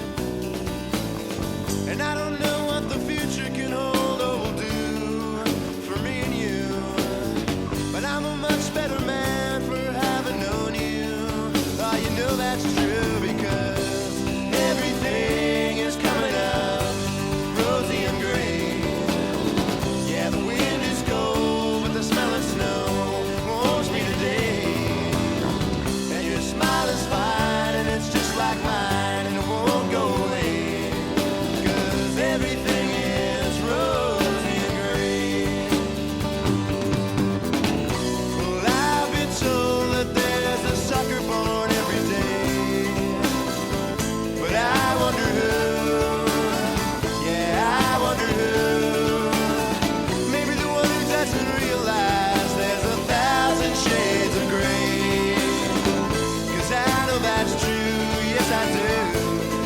And I don't know what the future can hold or will do for me and you. But I'm a much better man for having known you. Oh, you know that's true because everything is coming up rosy and green. Yeah, the wind is cold, but the smell of snow warms me today. And your smile is fine, and it's just like mine, and it won't go away. 'Cause everything is rosy and green. Well, I've been told that there's a sucker born every day. But I wonder who. Yeah, I wonder who. Maybe the one who doesn't realize there's 1,000 shades of gray. 'Cause I know that's true, yes I do.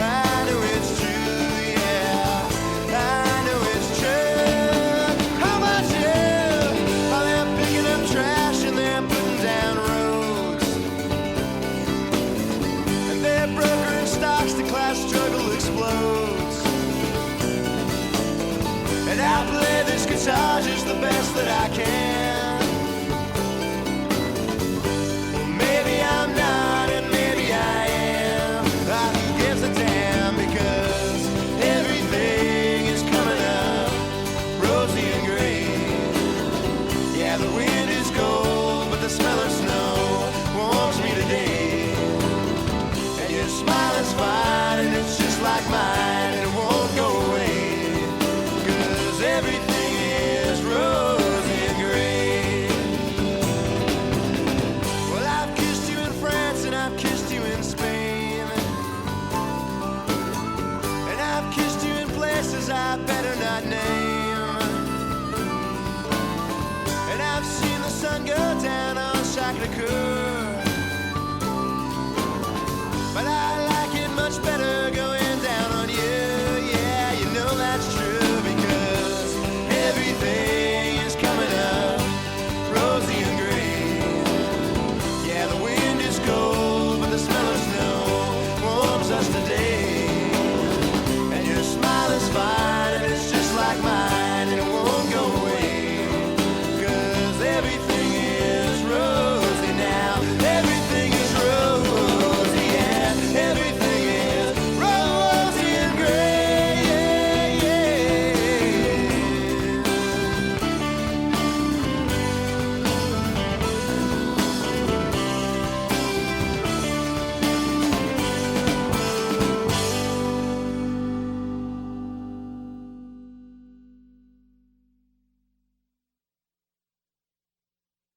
I know it's true, yeah. I know it's true. How about you? While they're picking up trash and they're putting down roads. And they're brokering stocks, the class struggle explodes. And I play this guitar just the best that I can. Well, maybe I'm not, and maybe I am. Who gives a damn? Because everything is coming up rosy and green. Yeah, the wind is cold, but the smell of snow warms me today. And your smile is fine, and it's just like mine.